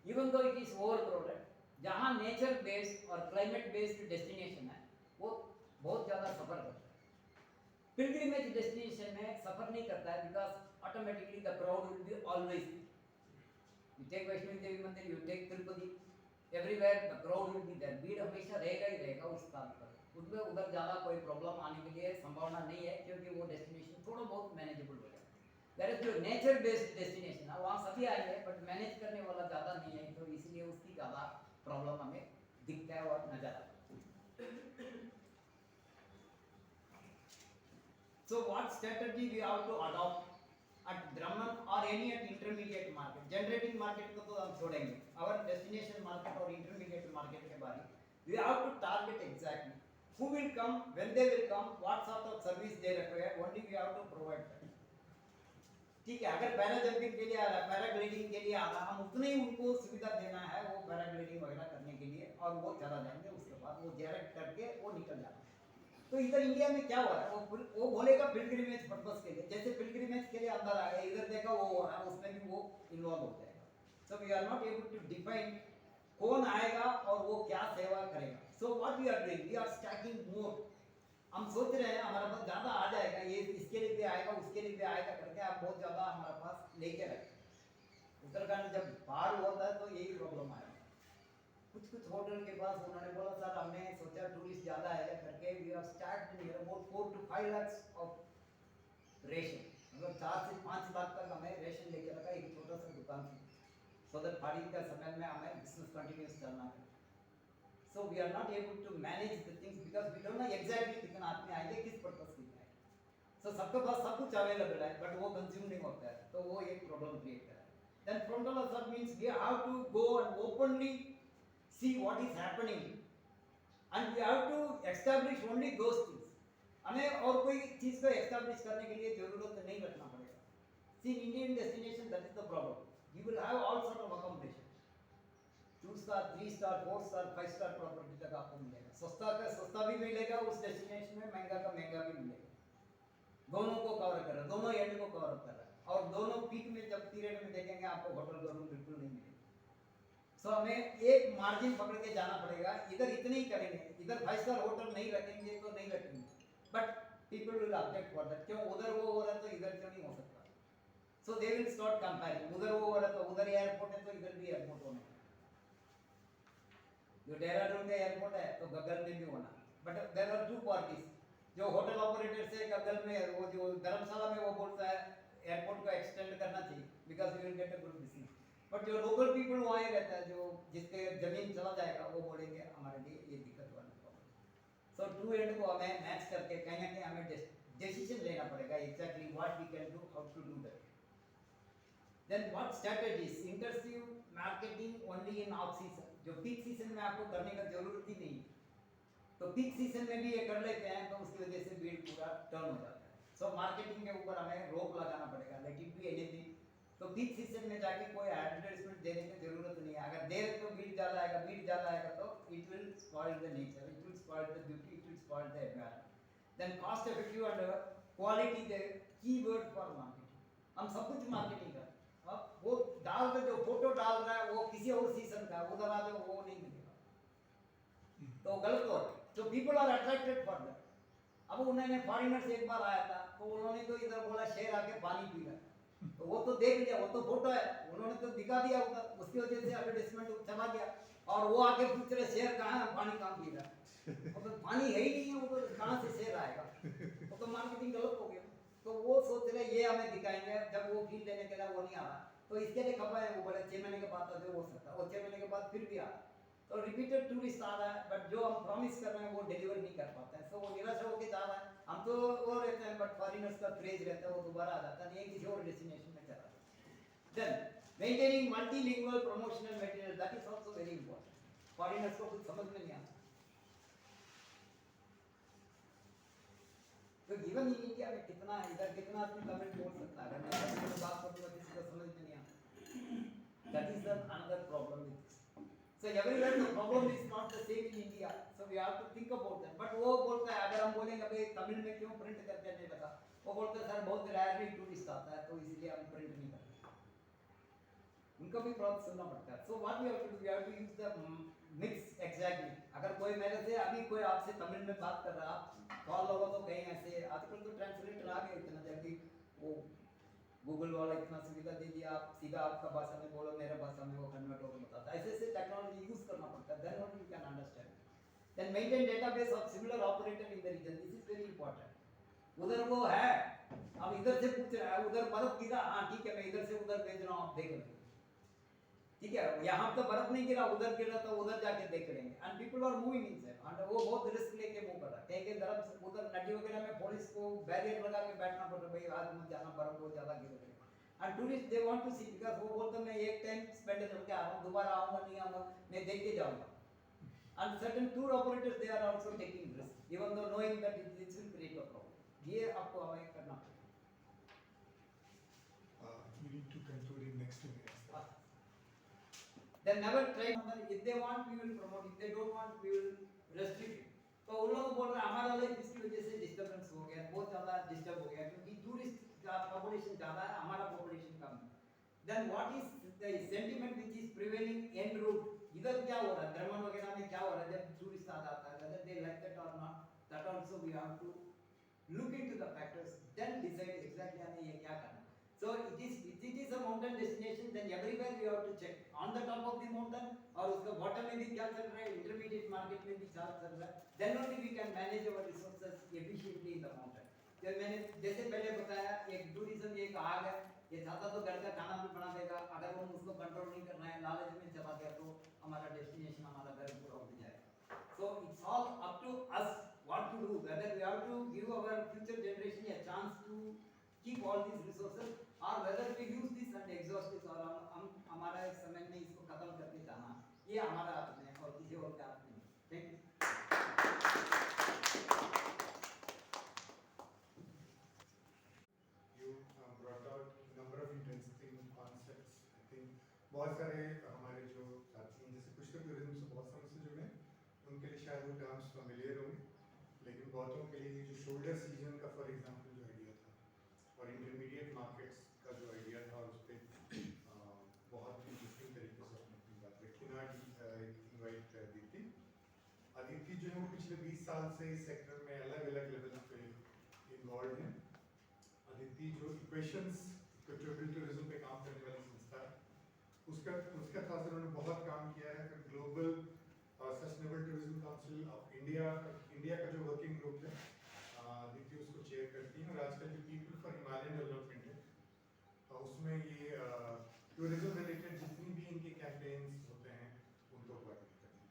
even though it is over crowded, जहाँ नेचर बेस्ड और क्लाइमेट बेस्ड डेस्टिनेशन है वो बहुत ज़्यादा सफर करता है। पिलग्रिमेज डेस्टिनेशन में सफर नहीं करता है, because automatically the crowd will be always, you take Vaishnavi Devi Mandir, you take Tirupati, everywhere the crowd will be there, भीड़ हमेशा रहेगा ही रहेगा उस स्थान पर, उसमें उधर ज़्यादा कोई प्रॉब्लम आने के लिए संभावना नहीं है, क्योंकि वो डेस्टिनेशन थोड़ा बहुत मैनेजेबल हो जाएगा। वेयर जो नेचर बेस्ड डेस्टिनेशन है वहाँ सभी आएंगे, बट मैनेज करने वाला ज़्यादा नहीं है, तो इसलिए उसकी ज़्यादा प्रॉब्लम हमें दिखता है और नजर आता है। So what strategy we have to adopt at Brahman or any at intermediate market? Generating market को तो हम छोड़ेंगे, our destination market और intermediate market के बारे में we have to target exactly who will come, when they will come, what sort of service they require, only we have to provide that. ठीक है, अगर पैरा जंपिंग के लिए आ रहा है, पैराग्लाइडिंग के लिए आ रहा है, हम उतने ही उनको सुविधा देना है वो पैराग्लाइडिंग वगैरह करने के लिए, और वो चला जाएंगे, उसके बाद वो डायरेक्ट करके वो निकल जाएंगे। तो इधर इंडिया में क्या हो रहा है, वो बोलेगा पिलग्रिमेज पर्पस के लिए, जैसे पिलग्रिमेज के लिए अंदर आ गए, इधर देखा वो हो रहा है, उसमें भी वो इन्वॉल्व हो जाएगा। So we are not able to define कौन आएगा और वो क्या सेवा करेगा। So what we are doing, we are stacking more. हम सोच रहे हैं हमारे पास ज़्यादा आ जाएगा, ये इसके लिए भी आएगा, उसके लिए भी आएगा करके आप बहुत ज़्यादा हमारे पास लेके रखें। उत्तराखंड जब बाहर होता है तो यही प्रॉब्लम आएगा। कुछ होटल के पास उन्होंने बोला सर हमने सोचा टूरिस्ट ज़्यादा आएगा करके, we have start near about 4 to 5 lakh of ration, मतलब 4 से 5 लाख तक हमें रेशन लेके रखा एक छोटा सा दुकान से, सो दैट फाड़िंग का समय में हमें बिजनेस कंटिन्यूस करना है। So we are not able to manage the things because we don't know exactly कितना आदमी आएंगे, किस पर्पस के लिए आएंगे। So सबके पास सब कुछ अवेलेबल है बट वो कंज्यूम नहीं होता है, तो वो एक प्रॉब्लम क्रिएट कर रहा है। Then frontal assault means we have to go and openly see what is happening and we have to establish only those things. हमें और कोई चीज़ को establish करने के लिए जरूरत नहीं रखना पड़ेगा। See in Indian destination that is the problem. You will have all sort of accommodation. 2 star, 3 star, 4 star, 5 star property तक आपको मिलेगा। सस्ता का सस्ता भी मिलेगा उस डेस्टिनेशन में, महंगा का महंगा भी मिलेगा। दोनों को कवर कर रहा है, दोनों एंड को कवर कर रहा है, और दोनों पीक में जब पीरियड में देखेंगे आपको होटल का रूम बिल्कुल नहीं मिलेगा। सो हमें एक मार्जिन पकड़ के जाना पड़ेगा, इधर इतने ही करेंगे, इधर 5 स्टार होटल नहीं रखेंगे तो नहीं रखेंगे, but people will object for that, क्यों उधर वो हो रहा है तो इधर क्यों नहीं हो सकता। सो दे विल स्टार्ट कंपेयरिंग, उधर वो हो रहा है तो उधर एयरपोर्ट है तो इधर भी एयरपोर्ट होना है, जो देहरादून में एयरपोर्ट है तो गगन में भी होना। बट देयर आर 2 पार्टीज, जो होटल ऑपरेटर से गगन में, वो जो धर्मशाला में वो बोलता है एयरपोर्ट को एक्सटेंड करना चाहिए because we will get a good business, but जो लोकल पीपल वहाँ ही रहता है, जो जिसके जमीन चला जाएगा वो बोलेंगे हमारे लिए ये दिक्कत वाला प्रॉब्लम। सो टू एंड को हमें मैच करके कहीं ना कहीं हमें डिसीजन लेना पड़ेगा exactly what we can do, how to do that. Then what strategies, intensive marketing only in off season, जो पीक सीजन में आपको करने का जरूरत ही नहीं, तो पीक सीजन में भी ये कर लेते हैं तो उसकी वजह से भीड़ पूरा टर्न हो जाता है। सो मार्केटिंग के ऊपर हमें रोक लगाना पड़ेगा, लेट इट बी एनीथिंग। तो पीक सीजन में जाके कोई एडवर्टाइजमेंट देने की जरूरत नहीं है, अगर दे तो भीड़ ज़्यादा आएगा तो it will spoil the nature, it will spoil the beauty, it will spoil the environment. Then cost effective and quality the keyword for marketing. हम सब कुछ मार्केटिंग कर, अब वो डाल रहे, जो फोटो डाल रहा है वो किसी और सीजन का, उधर आ जाओ वो नहीं मिलेगा, तो गलत हो रहा है। तो people are attracted for that. अब उन्होंने फॉरेनर्स एक बार आया था तो उन्होंने तो इधर बोला शेर आके पानी पी रहा है, तो वो तो देख लिया, वो तो फोटो है, उन्होंने तो दिखा दिया उधर, उसकी वजह से एडवर्टाइजमेंट चला गया, और वो आके पूछ रहे शेर कहाँ है, पानी कहाँ पी रहा है, तो पानी है ही नहीं है उधर, कहाँ से शेर आएगा, वो तो मार्केटिंग गलत हो गया। तो वो सोच रहे ये हमें दिखाएंगे, जब वो फील लेने के लिए वो नहीं आ रहा, तो इसके लिए खबर है, वो बोले 6 महीने के बाद तो हो सकता है, और 6 महीने के बाद फिर भी आ रहा, तो रिपीटेड टूरिस्ट आ रहा है, बट जो हम प्रॉमिस कर रहे हैं वो डिलीवर नहीं कर पाते हैं, सो वो निराश होकर जा रहा है। हम तो वो रहते हैं बट फॉरेनर्स का क्रेज रहता है, वो दोबारा आ जाता है, नहीं किसी और डेस्टिनेशन में चला जाता है। Then maintaining multilingual promotional material, that is also very important. Foreigners को कुछ समझ में नहीं आता, तो गिवन इन इंडिया में कितना है, इधर कितना आदमी तमिल बोल सकता है, अगर मैं तमिल बात करूंगा किसी को समझ में नहीं आता। That is the another problem with this. So everywhere the problem is not the same in India, so we have to think about that. But वो बोलता है, अगर हम बोलेंगे भाई तमिल में क्यों प्रिंट करके नहीं लगा, वो बोलते हैं सर बहुत रेयरली टूरिस्ट आता है तो इसलिए हम प्रिंट नहीं करते, उनको भी प्रॉब्लम सुनना पड़ता है। So what we have to do, we have to use the mix exactly. अगर कोई मेरे से अभी कोई आपसे तमिल में बात कर रहा, आप कॉल लगा तो कहीं ऐसे, आजकल तो ट्रांसलेटर आ गए इतना जल्दी, वो गूगल वाला इतना सुविधा दे दिया, आप सीधा आपका भाषा में बोलो, मेरे भाषा में वो कन्वर्ट होकर बताता है, ऐसे ऐसे टेक्नोलॉजी यूज करना पड़ता है, then only you can understand. Then maintain database of similar operator in the region, this is very important. उधर वो है, अब इधर से पूछ रहा है, उधर बर्फ गिरा, हाँ ठीक है मैं इधर से उधर भेज रहा हूँ, आप देख लो, ठीक है, यहाँ तो बर्फ नहीं गिरा, उधर गिरा तो उधर जाके देख लेंगे। And people are moving inside and वो बहुत रिस्क लेके मूव कर रहा है। कहीं तरफ से उधर नदी वगैरह में पुलिस को बैरियर लगा के बैठना पड़ रहा है, भाई आज मत जाना, बर्फ बहुत ज्यादा गिर रही है। And tourist they want to see, because वो बोलते हैं मैं एक टाइम स्पेंड करके आ रहा हूँ, दोबारा आऊंगा नहीं आऊंगा, मैं देख के जाऊंगा। And certain tour operators they are also taking risk even though knowing that it will create a problem. ये आपको हमें करना पड़ेगा। We need to conclude in next 2 minutes. They never try, if they want we will promote, if they don't want we will restrict it। तो उन लोग बोल रहे हैं हमारा लाइफ इसकी वजह से डिस्टर्बेंस हो गया, बहुत ज़्यादा डिस्टर्ब हो गया क्योंकि टूरिस्ट का पॉपुलेशन ज़्यादा है, हमारा पॉपुलेशन कम है। Then what is the sentiment which is prevailing en route? इधर क्या हो रहा है, दरमन वगैरह में क्या हो रहा है जब टूरिस्ट आ जाता है, whether they like that or not, that also we have to look into the factors, then decide exactly हमें ये क्या करना है। So it is a mountain destination, then everywhere we have to check on the top of the mountain और उसका bottom में भी क्या चल रहा है, intermediate market में भी क्या चल रहा है, then only we can manage our resources efficiently in the mountain। जब मैंने जैसे पहले बताया एक टूरिज्म एक आग है, ये चाहता तो घर का खाना भी बना देगा, अगर हम उसको कंट्रोल नहीं करना है, लालच में चला गया तो हमारा डेस्टिनेशन हमारा घर पूरा उड़ जाएगा। So it's all up to us what to do, whether we have to give our future generation a chance to keep all these resources or whether we use this and exhaust this और हम हमारा इस समय में इसको खत्म करके जाना, ये हमारा हाथ में है और किसी और के हाथ में नहीं। Thank you. You brought out number of interesting concepts. I think बहुत सारे हमारे जो साथी हैं जैसे कुछ तो टूरिज्म से बहुत समय से जुड़े हैं, उनके लिए शायद वो टर्म्स familiar होंगे, लेकिन बहुतों के लिए जो शोल्डर सीजन का फॉर एग्जांपल जो आइडिया था और इंटरमीडिएट मार्केट्स का जो आइडिया था उस पर बहुत ही इंटरेस्टिंग तरीके से अपनी अपनी बात रखी ना इन्वाइट कर दी थी। अदिति जो है वो पिछले 20 साल से इस सेक्टर में अलग अलग लेवल पे इन्वॉल्व हैं। अदिति जो इक्वेशंस इक्विटेबल टूरिज्म पे काम करने वाली संस्था है, उसका था सर उन्होंने बहुत काम किया है। फिर global sustainable tourism council of India का जो वर्किंग ग्रुप है अदिति उसको चेयर करती हैं और आजकल जो पीपल फॉर हिमालयन डेवलपमेंट है उसमें ये टूरिज्म रिलेटेड जितनी भी इनके कैंपेन्स होते हैं उनको कोऑर्डिनेट करती हैं।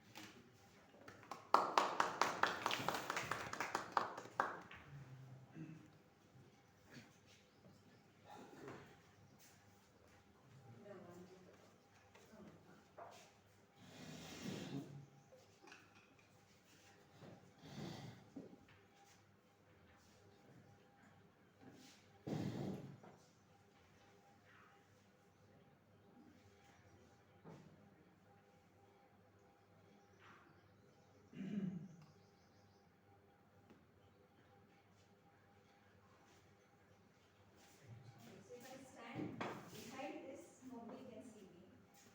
So if I stand behind this, nobody can see me.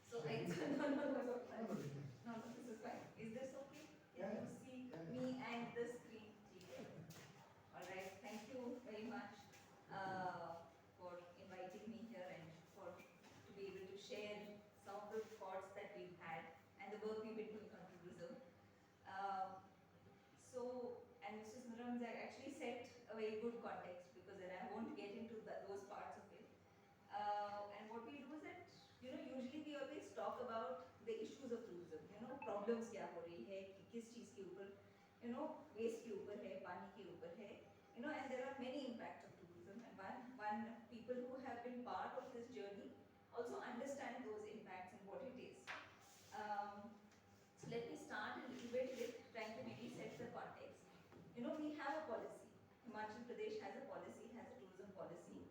So I no, this is fine. Is this okay? Can you see me and the screen? All right. Thank you very much for inviting me here and for to be able to share some of the thoughts that we've had and the work we've been doing on tourism. And Mr. Sundaram actually set a very good context because then I won't get into those parts of it. And what we do is that, usually we always talk about the issues of tourism. Problems क्या हो रही है, किस चीज के ऊपर, waste के ऊपर है, पानी के ऊपर है, and there are many impacts of tourism. And one people who have been part of this journey also understand those impacts and what it is. So let me start a little bit with trying to maybe set the context. We have a policy. Himachal Pradesh has a policy, has a tourism policy.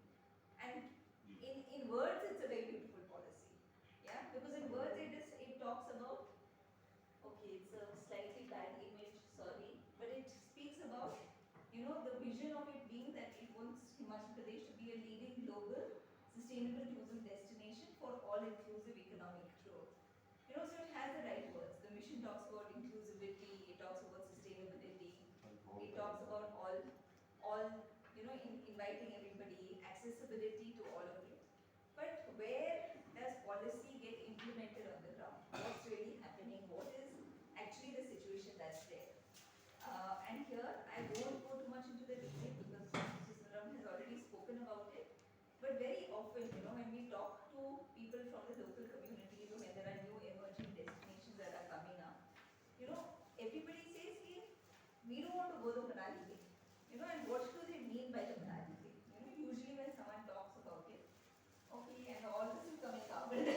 And in words, it's a very beautiful policy. Yeah, because in words, it talks about, okay, it's a slightly bad image, sorry, but it speaks about, the vision of it being that it wants Himachal Pradesh to be a leading global sustainable tourism destination for all-inclusive economic growth. So it has the right words. The mission talks about inclusivity, it talks about sustainability, it talks about all inviting everybody, accessibility to all of it. But where does policy get implemented on the ground? What's really happening? What is actually the situation that's there? And here, I won't go too much into the detail because Mr. Sundaram has already spoken about it. But very often, when we talk to people from the local communities or when the go the Manali way. You know, and what do they mean by the Manali way? You know, usually when someone talks about it, okay, and all this is coming up. It's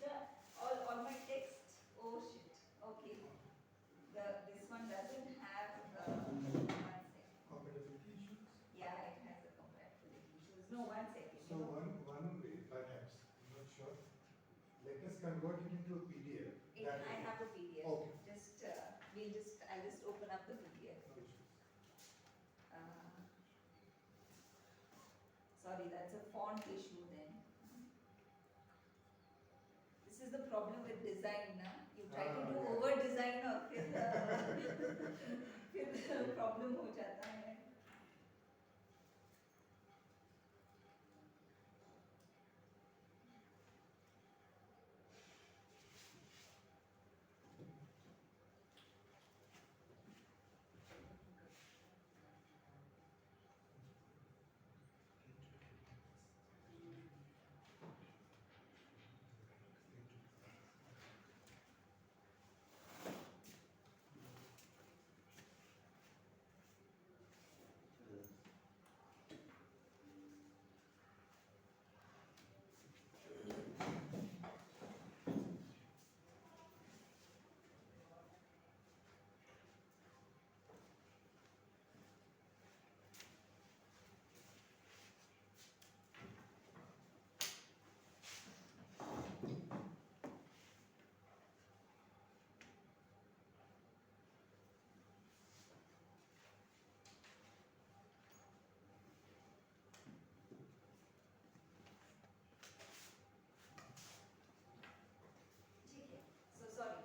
the all my text. Oh shit. Okay. This one doesn't have one second. Compatibility issues. Yeah, it has a compatibility issues. No, one second. So one way, perhaps, I'm not sure. Let us convert it into a PDF. That I way. have a PDF. Okay. I'll just open up the PDF. No issues. Sorry, that's a font issue then. This is the problem with design, na? You try to do yeah. over design और फिर problem हो जाता है. ठीक है. So sorry.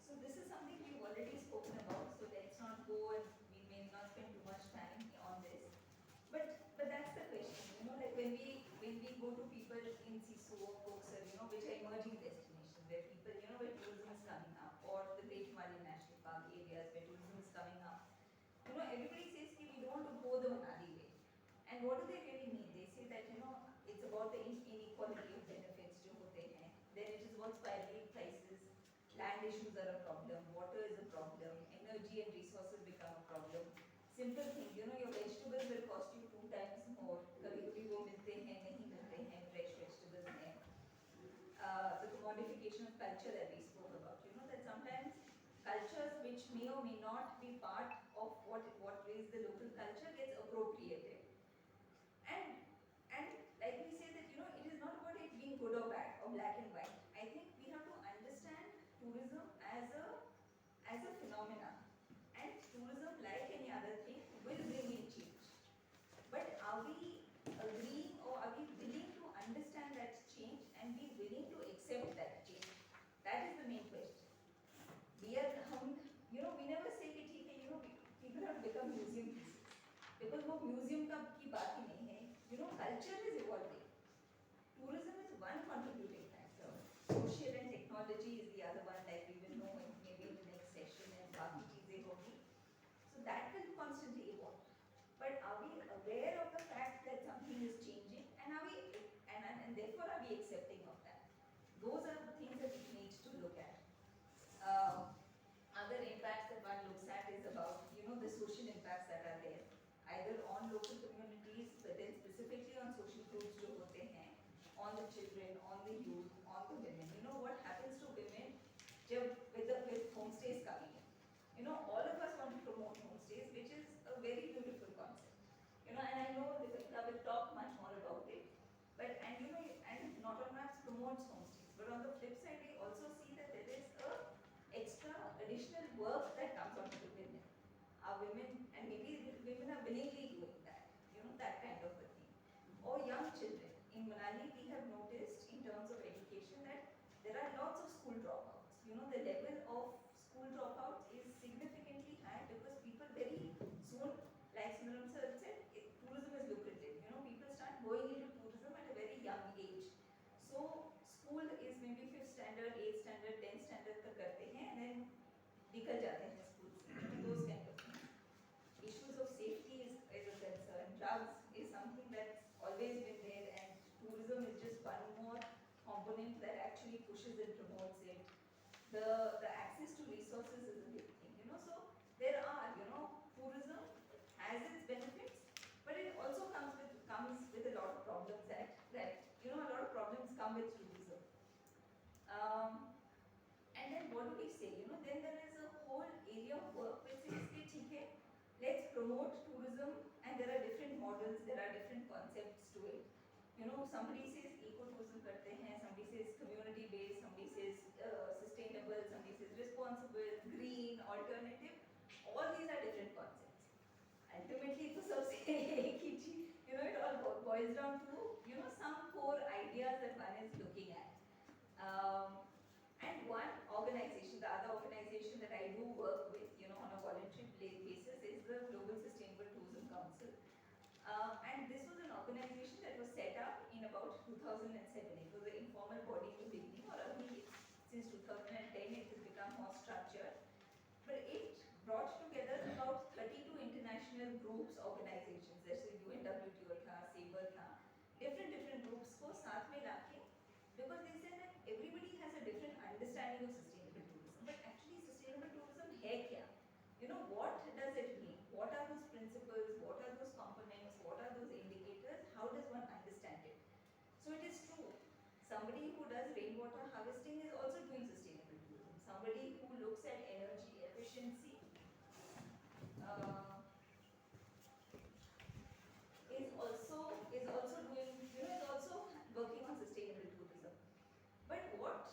So this is something we've already spoken about. So let's not go and we may not spend too much time on this. But that's the question. You know, like when we go to people in Sisu or Koksar, you know, which are emerging destinations where people, you know, where tourism is coming up, or the Great Himalayan National Park areas where tourism is coming up. You know, everybody says that we don't want to go the Manali way. And what do they really mean? They say that, you know, it's about the inequality of benefits जो होते हैं. Then it is about spiraling prices. Land issues are a problem. Water is a problem. Energy and resources become a problem. Simple thing, you know, your vegetables will cost you 2 times more. कभी-कभी वो मिलते हैं, नहीं मिलते हैं, fresh vegetables में. The commodification of culture that we spoke about. You know that sometimes cultures which may or may not be part of what is the local culture gets appropriated. And like we say that, you know, it is not about it being good or bad or black and white. I think we have to understand tourism as a phenomena. And tourism, like any other thing, will bring in change. But are we agreeing or are we willing to understand that change and be willing to accept that change? That is the main question. We never say कि ठीक है, you know, people have become museum pieces. Because वो museum की बात ही नहीं है. You know, culture is evolving. Tourism is one contributing factor. Social and technology is the other one, like we will know maybe in the next session and बाकी चीजें होगी. So that will constantly evolve. But are we aware of the fact that something is changing, and therefore are we accepting of that? Those are the things that we need to look at. Other impacts that one looks at is about, you know, the social impacts that are there, either on local communities, but then specifically on social groups जो होते हैं, on the children, on the youth, on the women. You know what happens to women with homestays coming in. You know, all of us want to promote homestays, which is a very beautiful concept. You know, and I know Deepika will talk much more about it. But and not on maps promotes homestays, but on the flip side, we also see that there is a extra additional work that comes onto the women. Our women, and maybe women are willingly doing that. You know, that kind of a thing. Or young children. In Manali, we have noticed in terms of education that there are lots of school dropouts. You know, the level of school dropouts is significantly high because people very soon, like Sundaram sir said, tourism is lucrative. You know, people start going into tourism at a very young age. So school is maybe 5th standard, 8th standard, 10th standard तक करते हैं and then निकल जाते हैं school से. Those kind of things. Issues of safety is a concern. Drugs is something that's always been there, and tourism is just one more component that actually pushes and promotes it. The access to resources is a big thing, you know. So come with tourism. Um, and then what do we say? Then there is a whole area of work which says, "Okay, ठीक है, let's promote tourism," and there are different models, there are different concepts to it. Somebody says ecotourism करते हैं, somebody says community based, somebody says sustainable, somebody says responsible, green, alternative. All these are different concepts. Ultimately, तो सबसे एक ही चीज, it all boils down to some core ideas that one is looking at. And one organization, the other organization that I do work with, on a voluntary basis, is the Global Sustainable Tourism Council. And this was an organization that was set up in about 2007. It was an informal body in the beginning, or since 2010 it has become more structured. But it brought together about 32 international groups, organizations, जैसे UNWTO था, SABRE था, different groups को साथ में लाके, because they said that everybody has a different understanding of sustainable tourism. But actually, sustainable tourism है क्या? What does it mean? What are those principles? What are those components? What are those indicators? How does one understand it? So it is true. Somebody who does rainwater harvesting is also doing sustainable tourism. Somebody who looks at energy efficiency is also doing, is also working on sustainable tourism. But what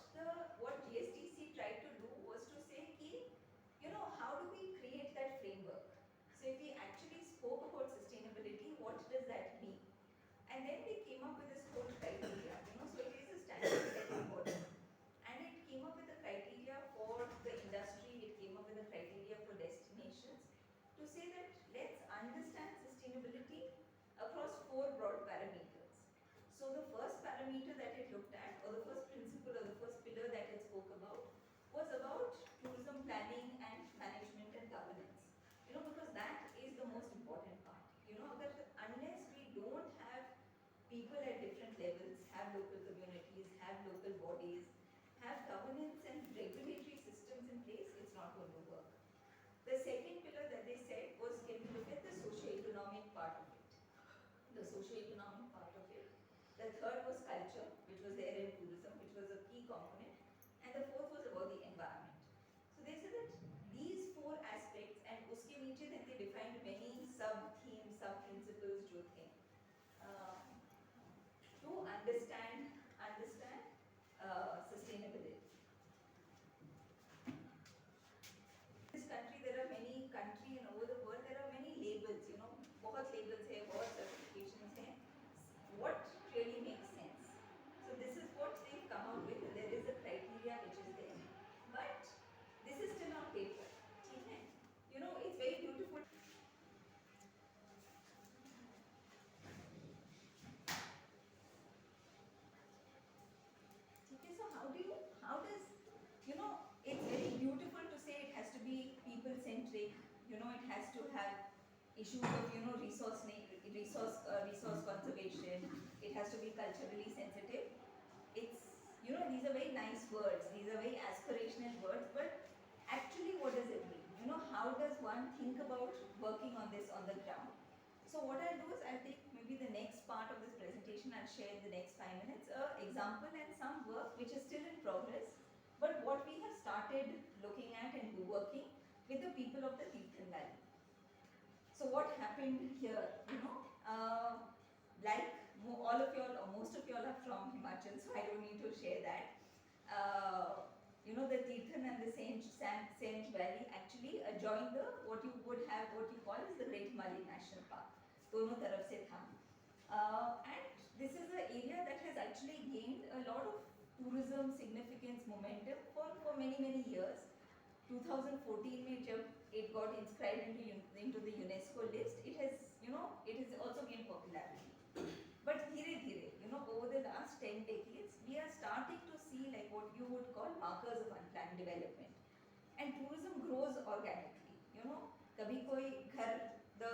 GSTC tried to do was to say, how do we create that framework? So if we actually spoke about sustainability, what does that mean? And then they came up with this whole criteria, so it is a standard setting body. And it came up with a criteria for the industry, it came up with a criteria for destinations, to say that let's understand sustainability across 4 broad parameters. So the first parameter that it looked at, or the first principle or the first pillar that it spoke about, was about tourism planning and management and governance. Because that is the most important part. Unless we don't have people at different levels, have local communities, have local bodies, have governance and regulatory systems in place, it's not going to work. The second pillar that they said was, can we look at the socio-economic part of it? The socio-economic part of it. The third was culture, which was there in tourism, which was a key component. And the fourth was about the environment. So they said that these 4 aspects, and uske niche then they defined many sub-themes, sub-principles jo the, to understand sustainability. This country, there are many countries and over the world, there are many labels, बहुत labels है, बहुत certifications हैं. What really makes sense? So this is what they've come out with. There is a criteria which is there, but this is still on paper. ठीक है? It's very beautiful. Okay, so how does, it's very beautiful to say it has to be people-centric, it has to have issues of, resource conservation, it has to be culturally sensitive. These are very nice words, these are very aspirational words, but actually what does it mean? How does one think about working on this on the ground? So what I'll do is I'll take maybe the next part of this presentation, I'll share in the next 5 minutes an example and some work which is still in progress, but what we have started looking at and working with the people of the Tirthan Valley. So what happened here, like all of y'all or most of y'all are from Himachal, so I don't need to share that. The Tirthan and the Sangij Valley actually adjoin what you call as the Great Himalayan National Park. दोनों तरफ से था. And this is an area that has actually gained a lot of tourism significance momentum for many years. 2014 में जब it got inscribed into the UNESCO list, it has also gained popularity. But धीरे-धीरे, over the last 10 decades, we are starting to see like what you would call markers of unplanned development. And tourism grows organically. कभी कोई घर, the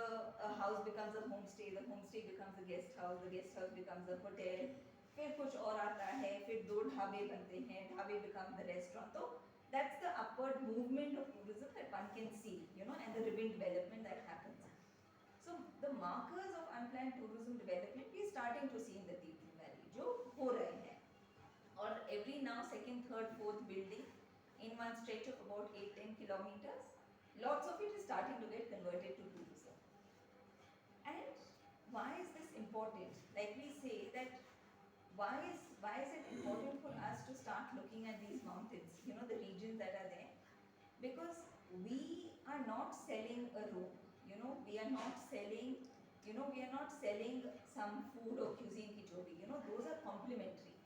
house becomes a homestay, the homestay becomes a guest house, the guest house becomes a hotel. फिर कुछ और आता है, फिर 2 ढाबे बनते हैं, ढाबे become the restaurant. So that's the upward movement of tourism that one can see, and the ribbon development that happens. So the markers of unplanned tourism development we are starting to see in the Tirthan Valley, जो हो रहे हैं. third, fourth building in one stretch of about 8-10 kilometers. Lots of it is starting to get converted to tourism. And why is this important? Like we say that why is it important for us to start looking at these mountains, you know, the regions that are there? Because we are not selling a room, you know, we are not selling some food or cuisine kichori, you know, those are complementary.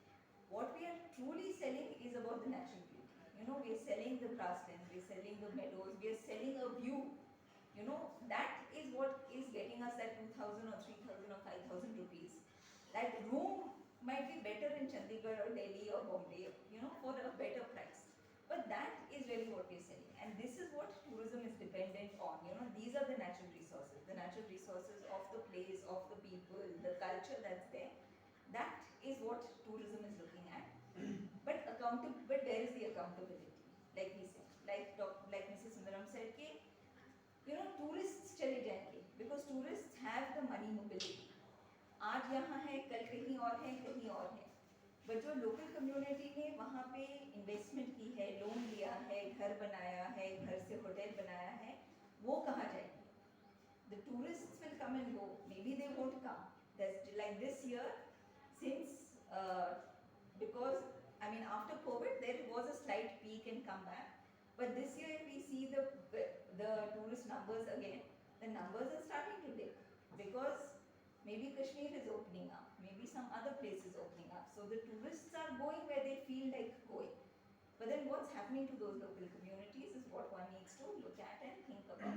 What we are truly selling is about the natural beauty. You know, we are selling the grasslands, we are selling the meadows, we are selling a view. You know, that is what is getting us that 2,000 or 3,000 or 5,000 rupees. That room might be better in Chandigarh or Delhi or Bombay, you know, for a better price. But that is really what we are selling. And this is what tourism is dependent on. You know, these are the natural resources of the place, of the people, the culture that's there. That is what tourism is looking at. But where is the accountability? Like we said, like Mrs. Sundaram said, कि, you know, tourists चले जाएंगे because tourists have the money mobility. आज यहाँ है, कल कहीं और है, कहीं और है. But जो local community ने वहाँ पे investment की है, loan लिया है, घर बनाया है, घर से hotel बनाया है, वो कहाँ जाएंगे? The tourists will come and go. Maybe they won't come. That's like this year, since because I mean after COVID there was a slight peak and comeback. But this year if we see the tourist numbers again, the numbers are starting to dip because maybe Kashmir is opening up, maybe some other place is opening up. So the tourists are going where they feel like going. But then what's happening to those local communities is what one needs to look at and think about.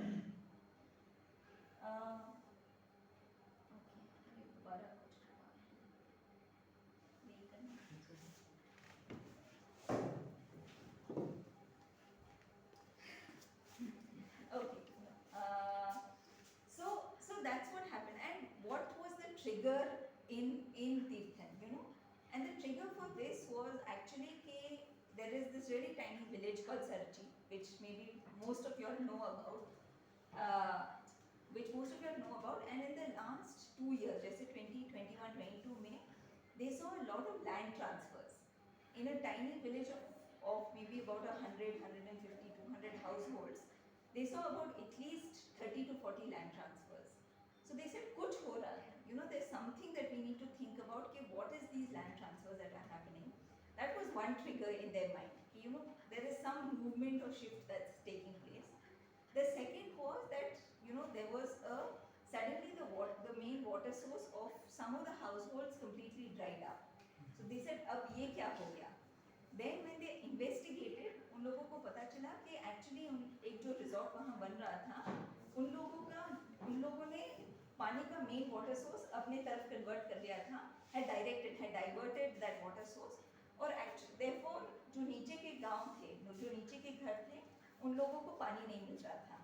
So that's what happened. And what was the trigger in Tirthan, you know? And the trigger for this was actually there is this really tiny village called Sarachi, which maybe most of you all know about. And in the last 2 years, just 2021-22 May, they saw a lot of land transfers in a tiny village of maybe about 100, 150, 200 households. They saw about at least 30 to 40 land transfers. So they said, kuch ho raha hai. You know, there's something that we need to think about. What is these land transfers that are happening? That was one trigger in their mind. You know, there is some movement or shift that's taking place. The second was that, you know, there was suddenly the main water source of some of the households completely dried up. So they said, ab ye kya ho gaya? Then when they investigated, उन लोगों को पता चला कि actually एक जो resort वहाँ बन रहा था, उन लोगों ने पानी का main water source अपने तरफ convert कर लिया था, had diverted that water source, और actually therefore जो नीचे के गांव थे, जो नीचे के घर थे, उन लोगों को पानी नहीं मिल रहा था.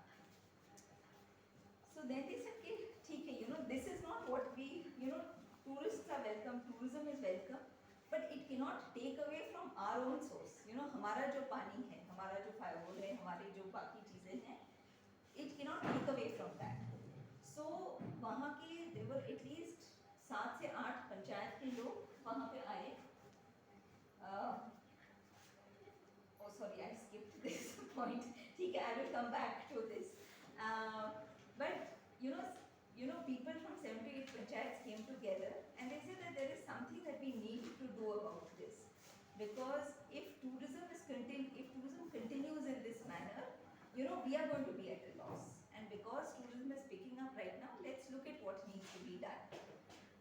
So then they said कि ठीक है, you know, this is not what we, you know, tourists are welcome, tourism is welcome, but it cannot take away from our own source. You know, हमारा जो पानी है, हमारा जो firewood है, हमारी जो बाकी चीजें हैं, it cannot take away from that. So वहाँ के there were at least 7 से 8 पंचायत के लोग वहाँ पे आए. Oh sorry, I skipped this point. ठीक है, I will come back to this. But you know, people from 7 to 8 panchayats came together and they said that there is something that we need to do about this, because if tourism continues in this manner, you know, we are going to be at a loss. And because tourism is picking up right now, let's look at what needs to be done.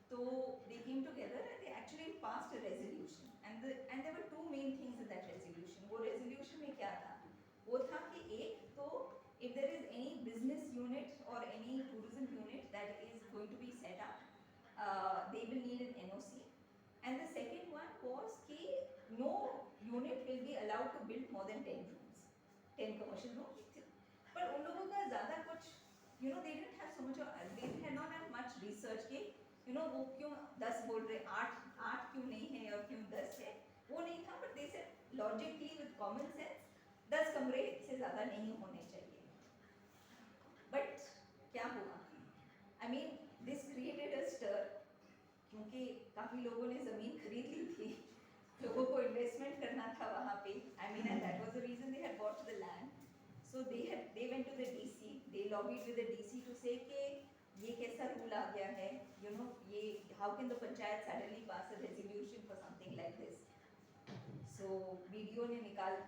So they came together and they actually passed a resolution, and there were two main things in that resolution. वो resolution में क्या था? वो था कि एक तो if there is any business unit or any tourism unit that is going to be set up, they will need an NOC. And the second one was that no unit will be allowed to build more than 10 rooms, 10 commercial rooms. But उन लोगों का ज़्यादा कुछ, you know, they didn't have so much, they had not had much research कि, you know, वो क्यों 10 बोल रहे, 8 क्यों नहीं है और क्यों 10 है, वो नहीं था. But they said logically with common sense, 10 कमरे से ज़्यादा नहीं होने चाहिए. But क्या हुआ? I mean, this created a stir, क्योंकि काफी लोगों ने जमीन खरीद ली थी, लोगों को इन्वेस्टमेंट करना था वहाँ how can the panchayat suddenly pass a resolution for something like this? So BDO ने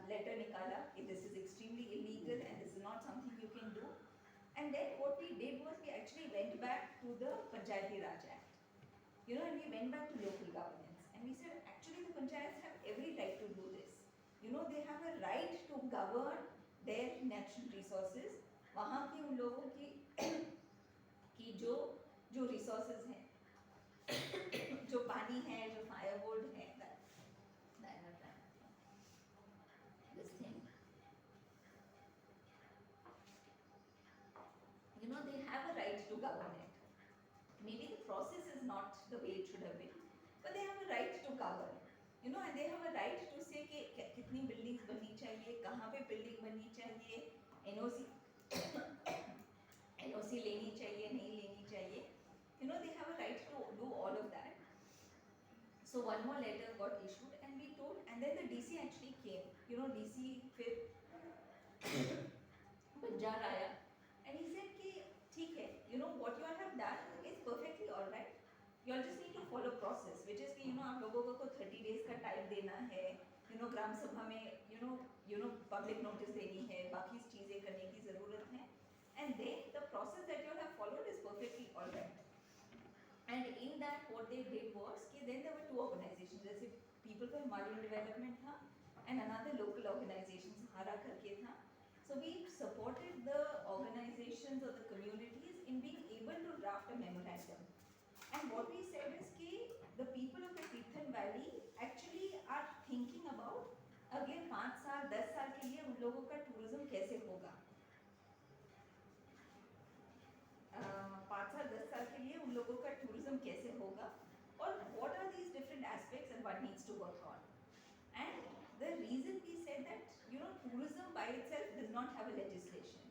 letter निकाला कि this is extremely illegal and this is not something you can do. And then what we did was we actually went back to the Panchayati Raj Act, and we went back to local governance, and we said actually the panchayats have every right to do this. They have a right to govern their natural resources. वहाँ की उन लोगों की जो resources हैं, जो पानी है, जो firewood है, this thing. They have a right to govern it. Maybe the process is not the way it should have been, but they have a right to govern. And they have a right to say कि कितनी buildings बननी चाहिए, कहाँ पे building बननी चाहिए, NOC लेनी चाहिए, नहीं लेनी चाहिए. They have a right to do all of that. So one more letter got issued, and we told, and then the DC actually came. DC फिर बंजार आया, and he said कि ठीक है, what you all have done is perfectly all right. You all just need to follow process, which is कि आप लोगों को 30 days का time देना है, ग्राम सभा में public notice देनी है, बाकी चीजें करने की जरूरत है, and then the process that you all have followed is perfectly all right. And in that what they did was कि then there were two organizations, जैसे People for Himalayan Development था, and another local organization Sahara करके था. So we supported the organizations or the communities in being able to draft a memorandum. And what we said is that the people of the Tirthan Valley actually are thinking about अगले 5 साल 10 साल के लिए उन लोगों का tourism कैसे होगा. 5 साल 10 साल के लिए उन लोगों का tourism कैसे होगा, और what are these different aspects and what needs to work on. And the reason we said that tourism by itself does not have a legislation.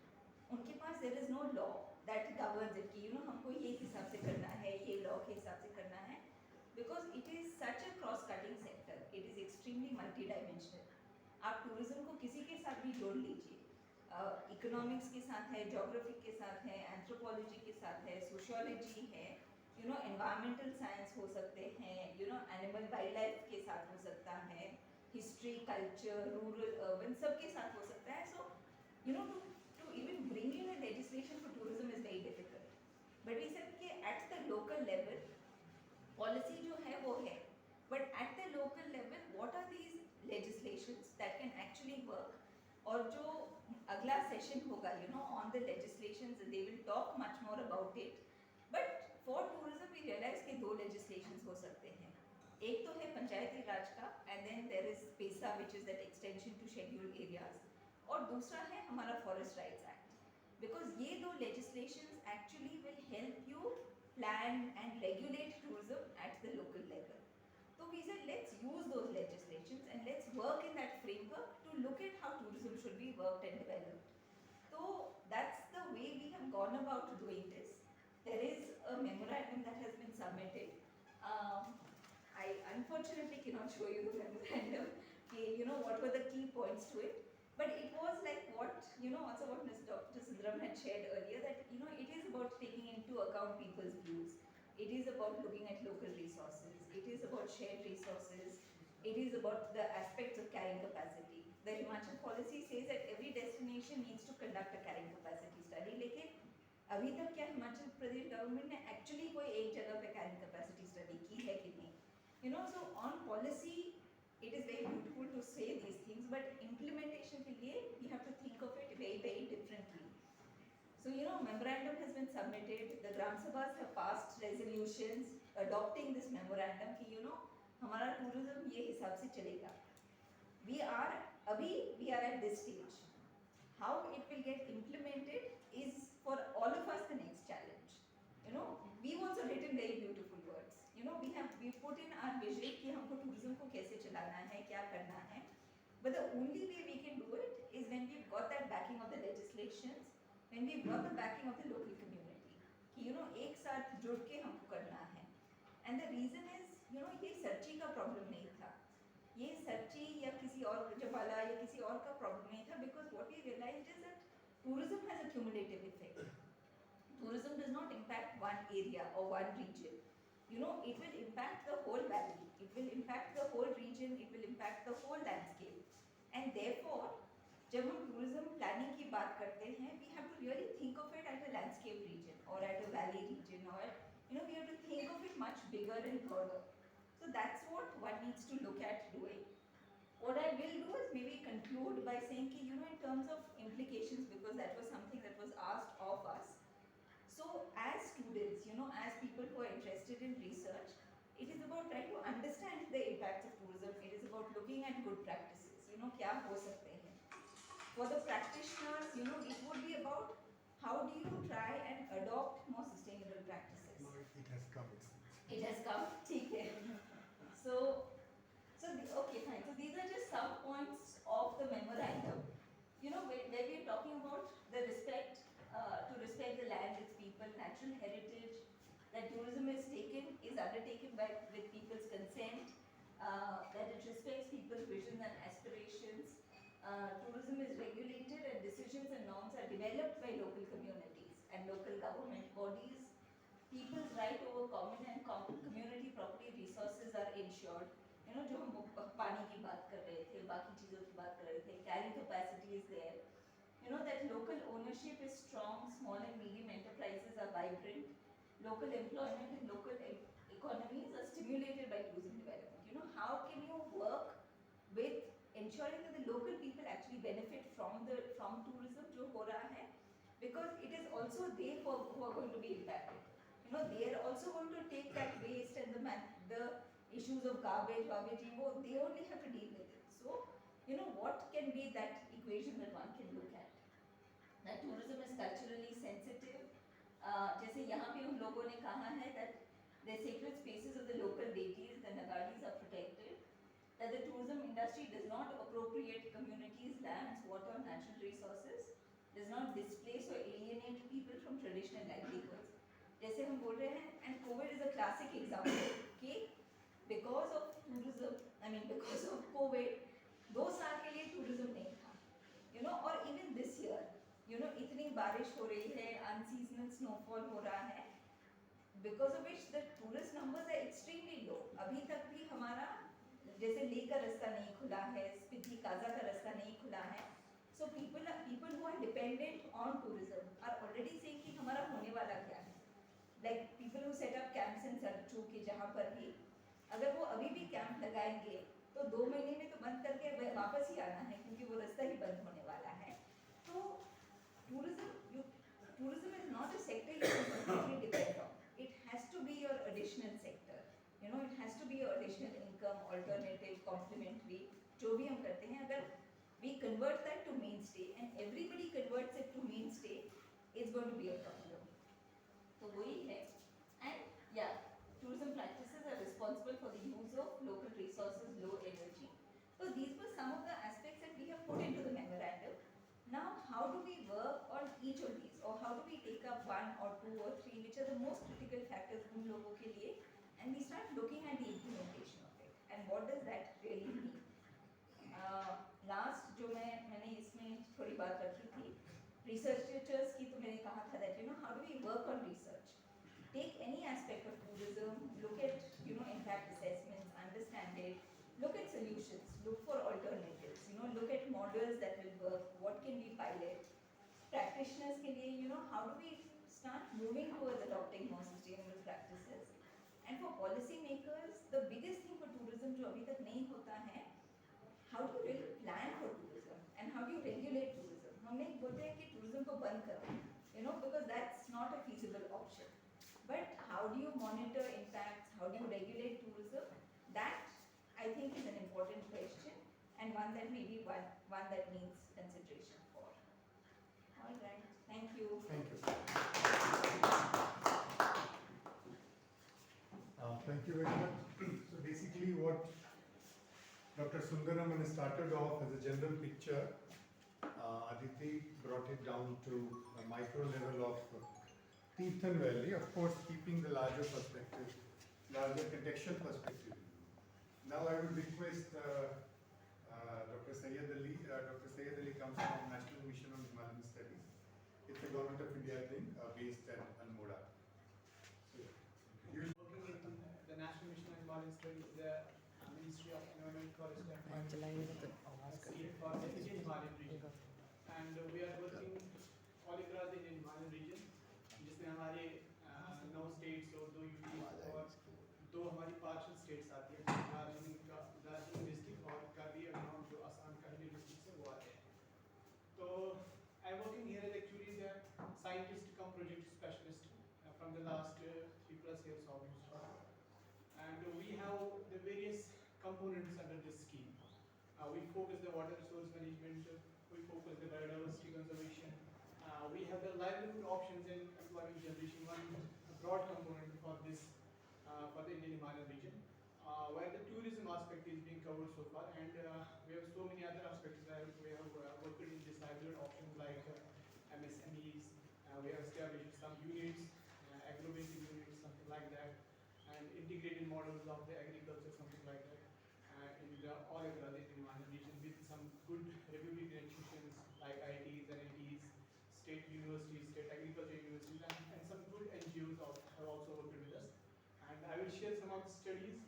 उनके पास there is no law that governs it कि हमको ये हिसाब से करना है, ये law के हिसाब से करना है, because it is such a cross-cutting sector. It is extremely multi-dimensional. आप tourism को किसी के साथ भी जोड़ लीजिए, economics के साथ है, geography के साथ है, anthropology के साथ है, sociology है, environmental science हो सकते हैं, animal wildlife के साथ हो सकता है, history, culture, rural, urban, सबके साथ हो सकता है. So, to even bring in a legislation for tourism is very difficult. But we said कि at the local level, policy जो है वो है. But at the local level, what are these legislations that can actually work? और जो अगला session होगा, on the legislations, they will talk much more about it. But for tourism, we realize कि दो legislations हो सकते हैं. एक तो है पंचायती राज का, and then there is PESA, which is that extension to scheduled areas, और दूसरा है हमारा Forest Rights Act. Because ये दो legislations actually will help you plan and regulate tourism at the local level. So we said let's use those legislations and let's work in that framework to look at how tourism should be worked and developed. So that's the way we have gone about doing this. There is a memorandum that has been submitted. I unfortunately cannot show you the memorandum, what were the key points to it, but it was like what, also what Ms. Dr. Sundaram had shared earlier, that, it is about taking into account people's views. It is about looking at local resources. It is about shared resources. It is about the aspects of carrying capacity. The Himachal policy says that every destination needs to conduct a carrying capacity study, लेकिन अभी तक क्या Himachal Pradesh government ने actually कोई एक जगह पे carrying capacity study की है कि नहीं. So on policy, it is very beautiful to say these things, but implementation के लिए we have to think of it very, very differently. So memorandum has been submitted. The Gram Sabhas have passed resolutions adopting this memorandum कि हमारा tourism ये हिसाब से चलेगा. We are at this stage. How it will get implemented is for all of us the next challenge. We've also written very beautiful words. We put in our vision कि हमको tourism को कैसे चलाना है, क्या करना है. But the only way we can do it is when we've got that backing of the legislations, when we've got the backing of the local community. कि एक साथ जुड़ के हमको करना है. And the reason is, ये सर्ची का problem नहीं था. ये सर्ची या किसी और जवाला या किसी और का problem नहीं था, because what we realized is that tourism has a cumulative effect. Tourism does not impact one area or one region. it will impact the whole valley, it will impact the whole region, it will impact the whole landscape. And therefore, जब हम tourism planning की बात करते हैं, we have to really think of it at a landscape region or at a valley region, or we have to think of it much bigger and broader. So that's what one needs to look at doing. What I will do is maybe conclude by saying कि in terms of implications, because that was something that was asked of us. So as students, as people who are interested in research, it is about trying to understand the impacts of tourism. It is about looking at good practices. क्या हो सकते हैं. For the practitioners, it would be about how do you try and adopt more sustainable practices. No, it has come. It has come. ठीक है. Okay, fine. So these are just some points of the memorandum. Where we are talking about the respect, to respect the land, its people, natural heritage, that tourism is undertaken with people's consent, that it respects people's visions and aspirations. Tourism is regulated and decisions and norms are developed by local communities and local government bodies. People's right over common and community property resources are ensured. जो हम पानी की बात कर रहे थे, बाकी चीज़ों की बात कर रहे थे, carrying capacity is there. That local ownership is strong, small and medium enterprises are vibrant, local employment and local economies are stimulated by tourism development. How can you work with ensuring that the local people actually benefit from tourism जो हो रहा है, because it is also they who are going to be impacted. They are also going to take that waste and the issues of garbage, they only have to deal with it. So, what can be that equation that one can look at? That tourism is culturally sensitive. जैसे यहाँ पे हम लोगों ने कहा है that the sacred spaces of the local deities, the Nagadis, are protected. That the tourism industry does not appropriate communities' lands, water, natural resources, does not displace or alienate people from traditional livelihoods. जैसे हम बोल रहे हैं, and COVID is a classic example कि because of tourism, because of COVID, 2 साल के लिए tourism नहीं था, or even this year, इतनी बारिश हो रही है, unseasonal snowfall हो रहा है, because of which the tourist numbers are extremely low. अभी तक भी हमारा जैसे लेह का रास्ता नहीं खुला है, स्पीति काजा का रास्ता नहीं खुला है. So people who are dependent on tourism are already saying कि हमारा होने वाला क्या है. Like people who set up camps in Sarchu के जहाँ पर भी अगर वो अभी भी कैंप लगाएंगे तो 2 महीने में तो बंद करके वापस ही आना है, क्योंकि वो रास्ता ही बंद होने वाला है. तो tourism is not a sector you can completely depend on. It has to be your additional sector. It has to be your additional income, alternative, complementary. जो भी हम करते हैं, अगर we convert that to mainstay and everybody converts it to mainstay, it's going to be a problem. तो वही है. And yeah, tourism practices are responsible for the use of local resources, low energy. So these were some of the aspects that we have put into the memorandum. Now, how do we work on each of these, or how do we take up 1 or 2 or 3, which are the most critical factors उन लोगों के लिए, and we start looking at the implementation of it, and what does that really mean? Last जो मैंने इसमें थोड़ी बात रखी थी, researchers की तो मैंने कहा था that how do we work on research? Take any aspect of tourism, look at impact assessments, understand it, look at solutions, look for alternatives, look at models that will work, what can we pilot. Practitioners के लिए how do we start moving towards adopting more sustainable practices. And for policy makers, the biggest thing for tourism जो अभी तक नहीं होता है, how do you really plan for tourism and how do you regulate tourism. हमने बोलते हैं कि tourism को बंद करो, because that's not a feasible option. But how do you monitor impacts? How do you regulate tourism? That I think is an important question, and one that maybe one that needs consideration for. All right. Thank you. Thank you. Thank you very much. So basically what Dr. Sundaraman started off as a general picture, Aditi brought it down to a micro level of Tirthan Valley, of course keeping the larger perspective, larger contextual perspective. Now I would request Dr. Syed Ali. Dr. Syed Ali comes from National Mission on Himalayan Studies. It's a Government of India thing based at Almora. So, Working in Himalayan Studies, the Ministry of Environment, Forest and Sea for the Indian Himalayan region. And we are working all across the Indian Himalayan region, जिसमें हमारे 9 states और 2 UTs और 2 हमारी partial states आती हैं, Darjeeling district और कार्बी अंडमान जो Assam Karbi district से वो आते हैं. So I am working here as actually the scientist cum project specialist from the last 3+ years almost. And we have the various components under this scheme. We focus the water resource management, we focus the biodiversity conservation, we have the livelihood options and employment generation, one broad component for this, for the Indian Himalayan region, where the tourism aspect is being covered so far, and we have so many other aspects that we have worked in this livelihood options like MSMEs, we have established some units, agro-basic units, something like that, and integrated models of the agriculture, something like that, in the all across the Himalayan region with some good reputed institutions like IITs, NITs, state universities, state agriculture universities, and some good NGOs have also worked with us. And I will share some of the studies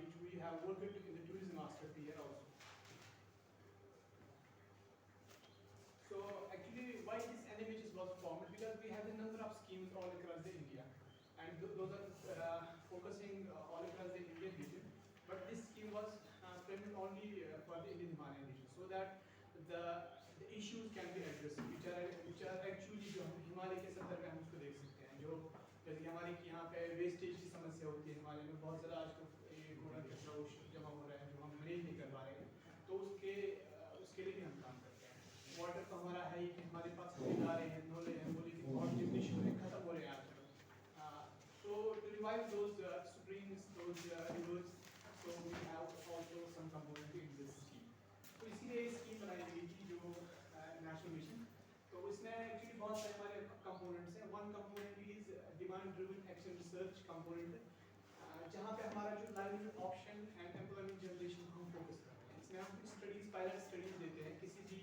which we have worked in the tourism aspect here also. So actually, why this NMHS was formed? Because we have a number of schemes all across the India, and those are focusing all across the Indian region. But this scheme was framed only for the Indian Himalayan region, so that the issues can be addressed, which are actually जो हम हिमालय के संदर्भ में हम उसको देख सकते हैं. जो जैसे कि हमारे यहाँ पे वेस्टेज की समस्या होती है हिमालय में, बहुत ज़्यादा आजकल कूड़ा कचरा जमा हो रहा है जो हम मैनेज नहीं कर पा रहे हैं, तो उसके लिए भी हम काम करते हैं. वाटर तो हमारा है ही कि हमारे पास इदारे हैं, नोले हैं, वो लेकिन बहुत डिमिनिश हो रहे हैं, खत्म हो रहे हैं आजकल. So to revive those streams, those rivers, so we have also some component in this scheme. तो इसीलिए स्कीम बनाई गई थी जो नेशनल मिशन. तो इसमें एक्चुअली बहुत सारे हमारे कंपोनेंट्स हैं. One component is demand driven action research component, जहाँ पे हमारा जो livelihood option and employment generation को हम फोकस करते हैं. इसमें हम कुछ स्टडीज, पायलट स्टडीज देते हैं किसी भी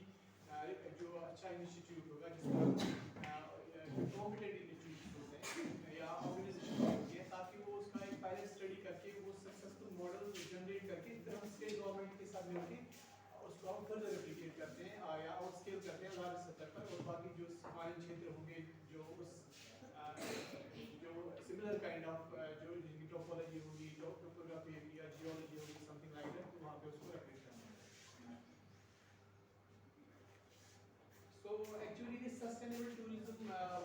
जो अच्छा इंस्टीट्यूट होगा, जिसका कॉम्पिटेंट इंस्टीट्यूट होते हैं या ऑर्गेनाइजेशन होती है, ताकि वो उसका एक पायलट स्टडी करके वो सक्सेसफुल मॉडल जनरेट करके फिर हम स्टेट गवर्नमेंट के साथ मिलकर उसको हम फर्दर रेप्लिकेट करते हैं या आउट स्केल करते हैं लार्ज स्तर पर. और बाकी जो हमारे क्षेत्र होंगे जो उस जो सिमिलर काइंड ऑफ जो टोपोलॉजी होगी, टोपोग्राफी होगी या जियोलॉजी होगी, समथिंग लाइक दैट, तो वहाँ पे उसको रेप्लिकेट करना है. So actually this sustainable tourism,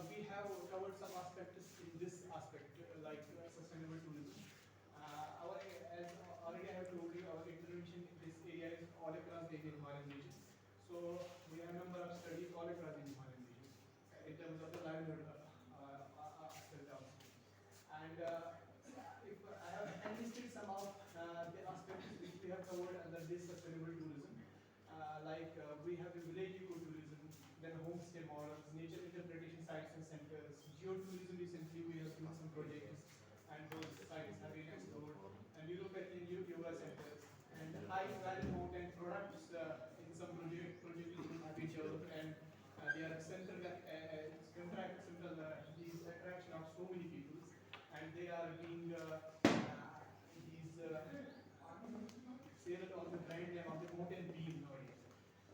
we have covered some aspects in this aspect, like sustainable tourism. As already I have told you, our intervention in this area is all across the Indian Himalayan region. So we have a number of studies all across the Himalayan region in terms of the livelihood aspect also. And if I have enlisted some of the aspects which we have covered under this sustainable tourism, like we have the village ecotourism, then homestay models, nature interpretation sites and centers, geotourism. Recently we have done some projects and those sites have been explored, and European yoga centers, and high value mountain products in some projects have been developed, and they are central these attraction of so many people, and they are being these sailed on the brand name of the mountain beam nowadays.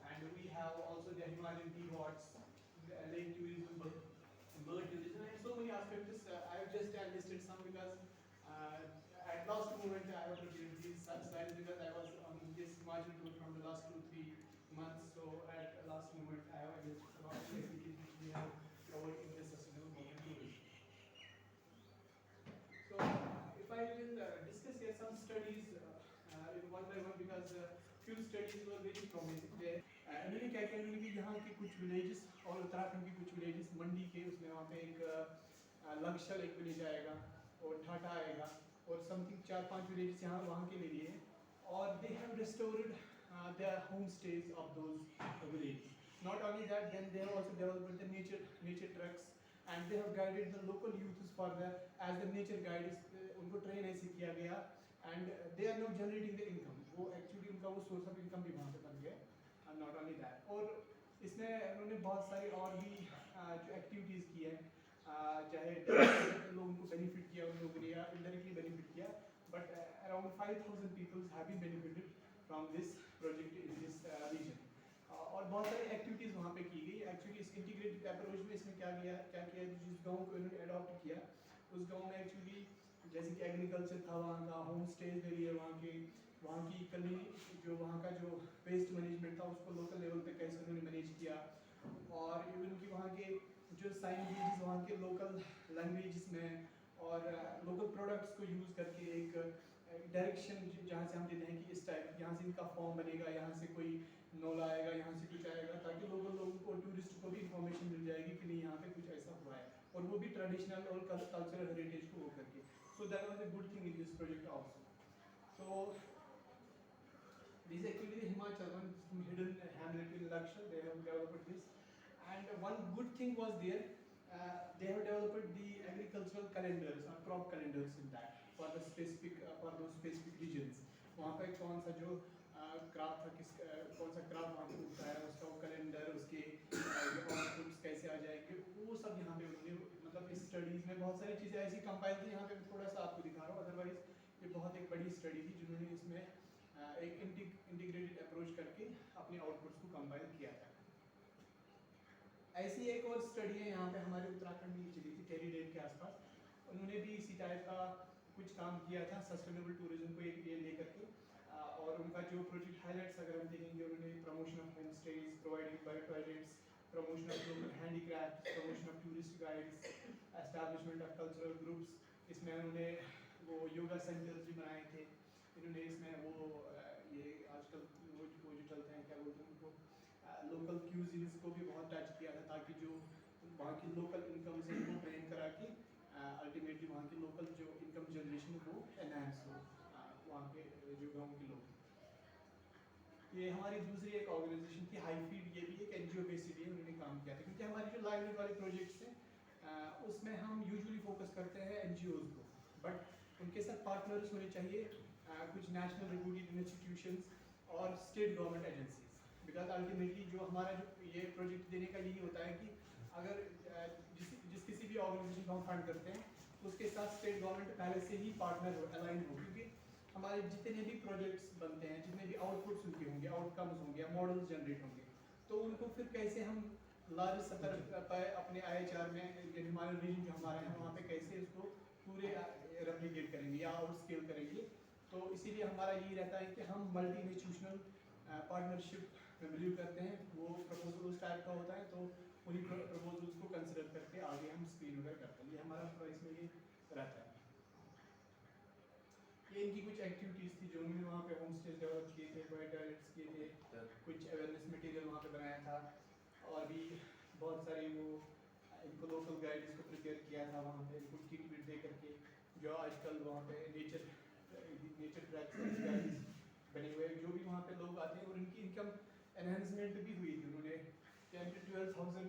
And we have also the Himalayan tea walks, lake tourism, bird tourism, and so many aspects. I have just listed some because at last moment I have prepared these slides because I was on this margin tour from the last 2-3 months. So at last moment I have listed some of the activities which we have covered in the sustainable mountain tourism. So if I will discuss here some studies one by one, because few studies were very promising there. इन्होंने क्या किया, इन्होंने कि यहाँ के कुछ villages और उत्तराखंड के कुछ विलेजेस मंडी के उसमें वहाँ पे एक लक्षल एक विलेज आएगा और ठाटा आएगा और समथिंग 4-5 विलेजेस यहाँ वहाँ के ले लिए, और they have restored their homestays of those villages. Not only that, then they have also developed the nature tracks, and they have guided the local youths for the as the nature guides. उनको train ऐसे किया गया, and they are now generating the income. वो actually उनका वो source of income भी वहाँ पे बन गया. And not only that, और इसमें उन्होंने बहुत सारी और भी जो एक्टिविटीज़ की है, चाहे लोगों को बेनिफिट किया उन लोगों ने या इनडायरेक्टली बेनिफिट किया, but around 5,000 people have been benefited from this project in this region. और बहुत सारी एक्टिविटीज़ वहाँ पे की गई. एक्चुअली इस इंटीग्रेटेड अप्रोच में इसमें क्या किया जिस गांव को इन्होंने अडॉप्ट किया उस गांव में एक्चुअली जैसे कि एग्रीकल्चर था, वहाँ का होम स्टेज के लिए वहाँ की कम्युनिटी जो वहाँ का जो वेस्ट मैनेजमेंट था उसको लोकल लेवल पे कैसे उन्होंने मैनेज किया, और इवन कि वहाँ के जो साइन लैंग्वेज वहाँ के लोकल लैंग्वेज में और लोकल प्रोडक्ट्स को यूज़ करके एक डायरेक्शन जहाँ से हम देते हैं कि इस टाइप यहाँ से इनका फॉर्म बनेगा, यहाँ से कोई नोला आएगा, यहाँ से कुछ आएगा, ताकि लोगों को टूरिस्ट को भी इंफॉर्मेशन मिल जाएगी कि नहीं यहाँ पे कुछ ऐसा हुआ है, और वो भी ट्रेडिशनल और कल्चरल हेरिटेज को वो करके. So that was a good thing in this project also. So this is actually the Himachal one, hidden hamlet in Lakshya. They have developed this, and one good thing was there. They have developed the agricultural calendars or crop calendars in that for the specific for those specific regions. वहाँ पे कौन सा जो crop था कौन सा crop वहाँ पे उगता है उसका कैलेंडर, उसके आउटपुट्स कैसे आ जाएंगे, वो सब यहाँ पे उन्होंने मतलब इस स्टडीज़ में बहुत सारी चीज़ें ऐसी कंपाइल की. यहाँ पे थोड़ा सा आपको दिखा रहा हूँ, अदरवाइज ये बहुत एक बड़ी स्टडी थी जिन्होंने इसमें एक इंटीग्रेटेड अप्रोच करके अपने आउटपुट्स को कंपाइल किया था. ऐसी एक और स्टडी है यहाँ पे हमारे उत्तराखंड में चली थी टेरी डेट के आसपास. उन्होंने भी इसी टाइप का कुछ काम किया था सस्टेनेबल टूरिज्म को एक ये लेकर के, और उनका जो प्रोजेक्ट हाईलाइट्स अगर हम देखेंगे उन्होंने promotion of home stage, providing bio toilets, promotion of local handicraft, promotion of tourist guides, establishment of cultural groups. इसमें उन्होंने वो योगा सेंटर्स भी बनाए थे. इन्होंने इसमें वो ये आजकल वो जो चलते हैं क्या बोलते हैं उनको लोकल क्यूजिन्स को भी बहुत टच किया था, ताकि जो वहाँ की लोकल इनकम से इनको ट्रेन करा के अल्टीमेटली वहाँ की लोकल जो इनकम जनरेशन वो एनहांस हो वहाँ के जो गाँव के लोग. ये हमारी दूसरी एक ऑर्गेनाइजेशन थी हाईफीड. ये भी एक एनजीओ बेसिकली उन्होंने काम किया था, क्योंकि हमारी जो लाइवलीहुड वाले प्रोजेक्ट्स हैं उसमें हम यूजुअली फोकस करते हैं एनजीओज को, बट उनके साथ पार्टनर्स होने चाहिए कुछ नेशनल रेपुटेड इंस्टीट्यूशंस और state government agencies. Because ultimately जो हमारा जो ये प्रोजेक्ट देने का यही होता है कि अगर जिस किसी भी ऑर्गेनाइजेशन को हम फंड करते हैं उसके साथ स्टेट गवर्नमेंट पहले से ही पार्टनर हो, अलाइन हो, क्योंकि हमारे जितने भी प्रोजेक्ट्स बनते हैं, जितने भी आउटपुट्स उनके होंगे, आउटकम्स होंगे, मॉडल्स जनरेट होंगे, तो उनको फिर कैसे हम लार्ज सतर पर अपने IHR में हमारे रीजन जो हमारा है वहाँ पे कैसे उसको पूरे रेप्लिकेट करेंगे या आउट स्केल करेंगे. तो इसीलिए हमारा यही रहता है कि हम मल्टी इंस्टीट्यूशनल पार्टनरशिप में बिलीव करते हैं. वो प्रपोजल उस टाइप का होता है, तो उन्हीं प्रपोजल्स को कंसिडर करके आगे हम स्क्रीन वगैरह करते हैं. ये हमारा थोड़ा इसमें ये रहता है. ये इनकी कुछ एक्टिविटीज़ थी जो उन्होंने वहाँ पे होम स्टेज डेवलप किए थे, बायो टॉयलेट्स किए थे, कुछ अवेयरनेस मटेरियल वहाँ पे बनाया था, और भी बहुत सारी वो इनको लोकल गाइड्स को प्रिपेयर किया था वहाँ पे इनको किट विट दे करके, जो आजकल वहाँ पे नेचर ट्रैक्स गाइड्स बने हुए जो भी वहाँ पे लोग आते हैं, और इनकी इनकम एनहेंसमेंट भी हुई थी. उन्होंने 10 to 12,000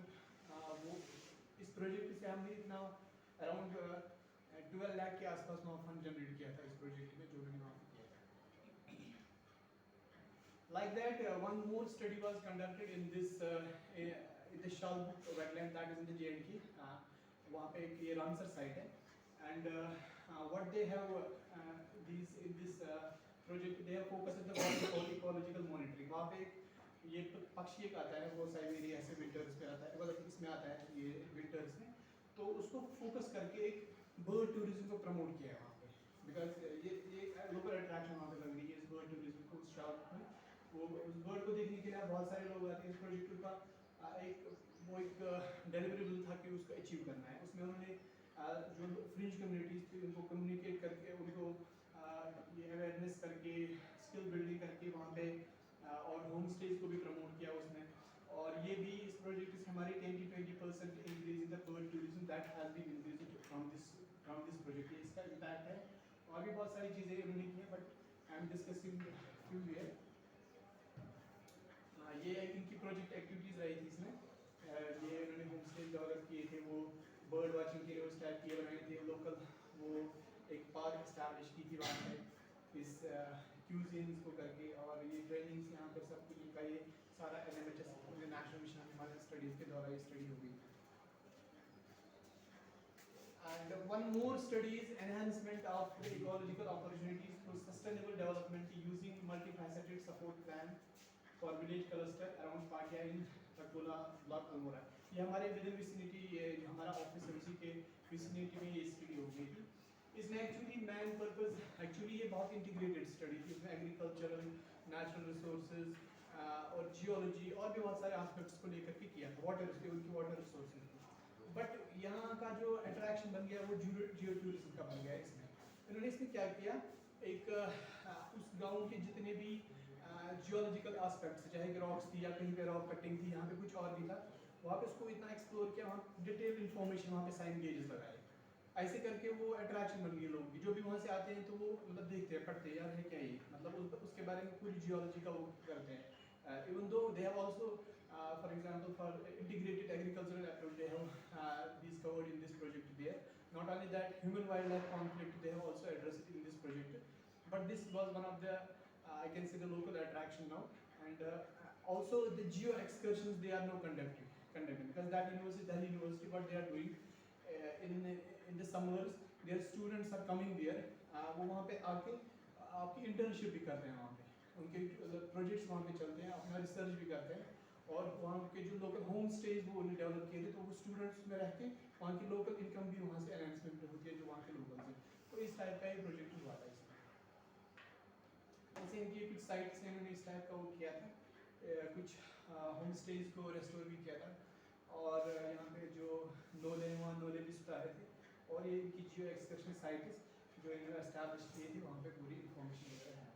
वो इस प्रोजेक्ट से हमने इतना अराउंड 12 लाख के आसपास वहाँ फंड जनरेट किया था इस प्रोजेक्ट में जो मैंने वहाँ पे किया था. Like that, one more study was conducted in the Shalbuk wetland that is in the J&K. वहाँ पे एक ये रामसर साइट है, and what they have in this project they have focused on the ecological monitoring. वहाँ पे ये पक्षी एक आता है, वो साइबेरिया से विंटर्स में आता है, मतलब इसमें आता है ये विंटर्स में, तो उसको फोकस करके एक बर्ड टूरिज्म को प्रमोट किया है वहाँ पे. बिकॉज ये लोकल अट्रैक्शन वहाँ पे लग रही है इस बर्ड टूरिज्म को उस शार्क में. वो उस बर्ड को देखने के लिए बहुत सारे लोग आते हैं. इस प्रोजेक्ट का एक डिलीवरेबल था कि उसको अचीव करना है. उसमें उन्होंने जो फ्रिंज कम्युनिटीज़ थी उनको कम्युनिकेट करके उनको ये अवेयरनेस करके स्किल बिल्डिंग करके वहाँ पे और होम स्टेज को भी प्रमोट किया उसमें. और ये भी इस प्रोजेक्ट से हमारी 10 to 20% increase in the bird tourism that has been increased from this project. इसका इम्पैक्ट है. और भी बहुत सारी चीज़ें उन्होंने की हैं, but I am discussing few here. ये एक इनकी प्रोजेक्ट एक्टिविटीज़ रही थी इसमें. ये उन्होंने होम स्टे डेवलप किए थे, वो बर्ड वाचिंग के लिए उस टाइप के बनाए थे. लोकल वो एक पार्क इस्टेब्लिश की थी वहाँ पे इस क्यूजिन्स को करके, और ये ट्रेनिंग्स यहाँ पर सब कुछ इनका ये सारा NMHS national mission Himalayan studies के द्वारा ये स्टडी हो गई. And one more study is enhancement of the ecological opportunities through sustainable development using multifaceted support plan for village cluster around Pakia in Takola block Almora. ये हमारे within vicinity जो हमारा office है उसी के विसिनिटी में ये स्टडी हो गई थी. इसमें एक्चुअली मैन पर्पस एक्चुअली ये बहुत इंटीग्रेटेड स्टडी थी. इसमें एग्रीकल्चरल, नेचुरल रिसोर्सेज और जियोलॉजी और भी बहुत सारे एस्पेक्ट्स को लेकर के किया था. उनकी वाटर रिसोर्सेज. बट यहाँ का जो अट्रैक्शन बन गया वो जियो टूरिज्म का बन गया. इन्होंने इसमें क्या किया, एक उस गांव के जितने भी जियोलॉजिकल एस्पेक्ट्स, चाहे रॉक्स थी या कहीं पे रॉक कटिंग थी, यहाँ पे कुछ और भी था, वहाँ पे उसको इतना एक्सप्लोर किया, वहाँ डिटेल इन्फॉर्मेशन वहाँ पे साइन गेजेस लगाए. ऐसे करके वो अट्रैक्शन बन गई लोगों की. जो भी वहाँ से आते हैं तो वो मतलब देखते हैं, पढ़ते हैं, यार है क्या ये, मतलब उसके बारे में पूरी जियोलॉजी का वो करते हैं. Even though they have also, for example, for integrated agricultural approach, they have discovered in this project there. Not only that, human-wildlife conflict they have also addressed in this project. But this was one of the, I can say, the local attraction now. And also the geo excursions they are now conducting because that university, Delhi University, what they are doing in the summers, their students are coming there. वो वहाँ पे आके आपकी internship भी करते हैं वहाँ पे. उनके प्रोजेक्ट्स वहाँ पे चलते हैं, अपना रिसर्च भी करते हैं. और वहाँ के जो लोकल होम स्टेज वो उन्हें डेवलप किए थे, तो वो स्टूडेंट्स में रह के वहाँ की लोकल इनकम भी वहाँ से एनहांसमेंट होती है जो वहाँ के लोकल से. तो इस टाइप का ये प्रोजेक्ट हुआ था इसमें. ऐसे इनकी कुछ साइट्स हैं, इन्होंने इस टाइप का वो किया था. कुछ होम स्टेज को रेस्टोर भी किया था. और यहाँ पे जो नोले हैं वहाँ नोले भी सुधारे थे. और ये इनकी जियो एक्सकर्शन साइट्स जो इन्होंने एस्टैब्लिश की थी, वहाँ पे पूरी इंफॉर्मेशन वगैरह है.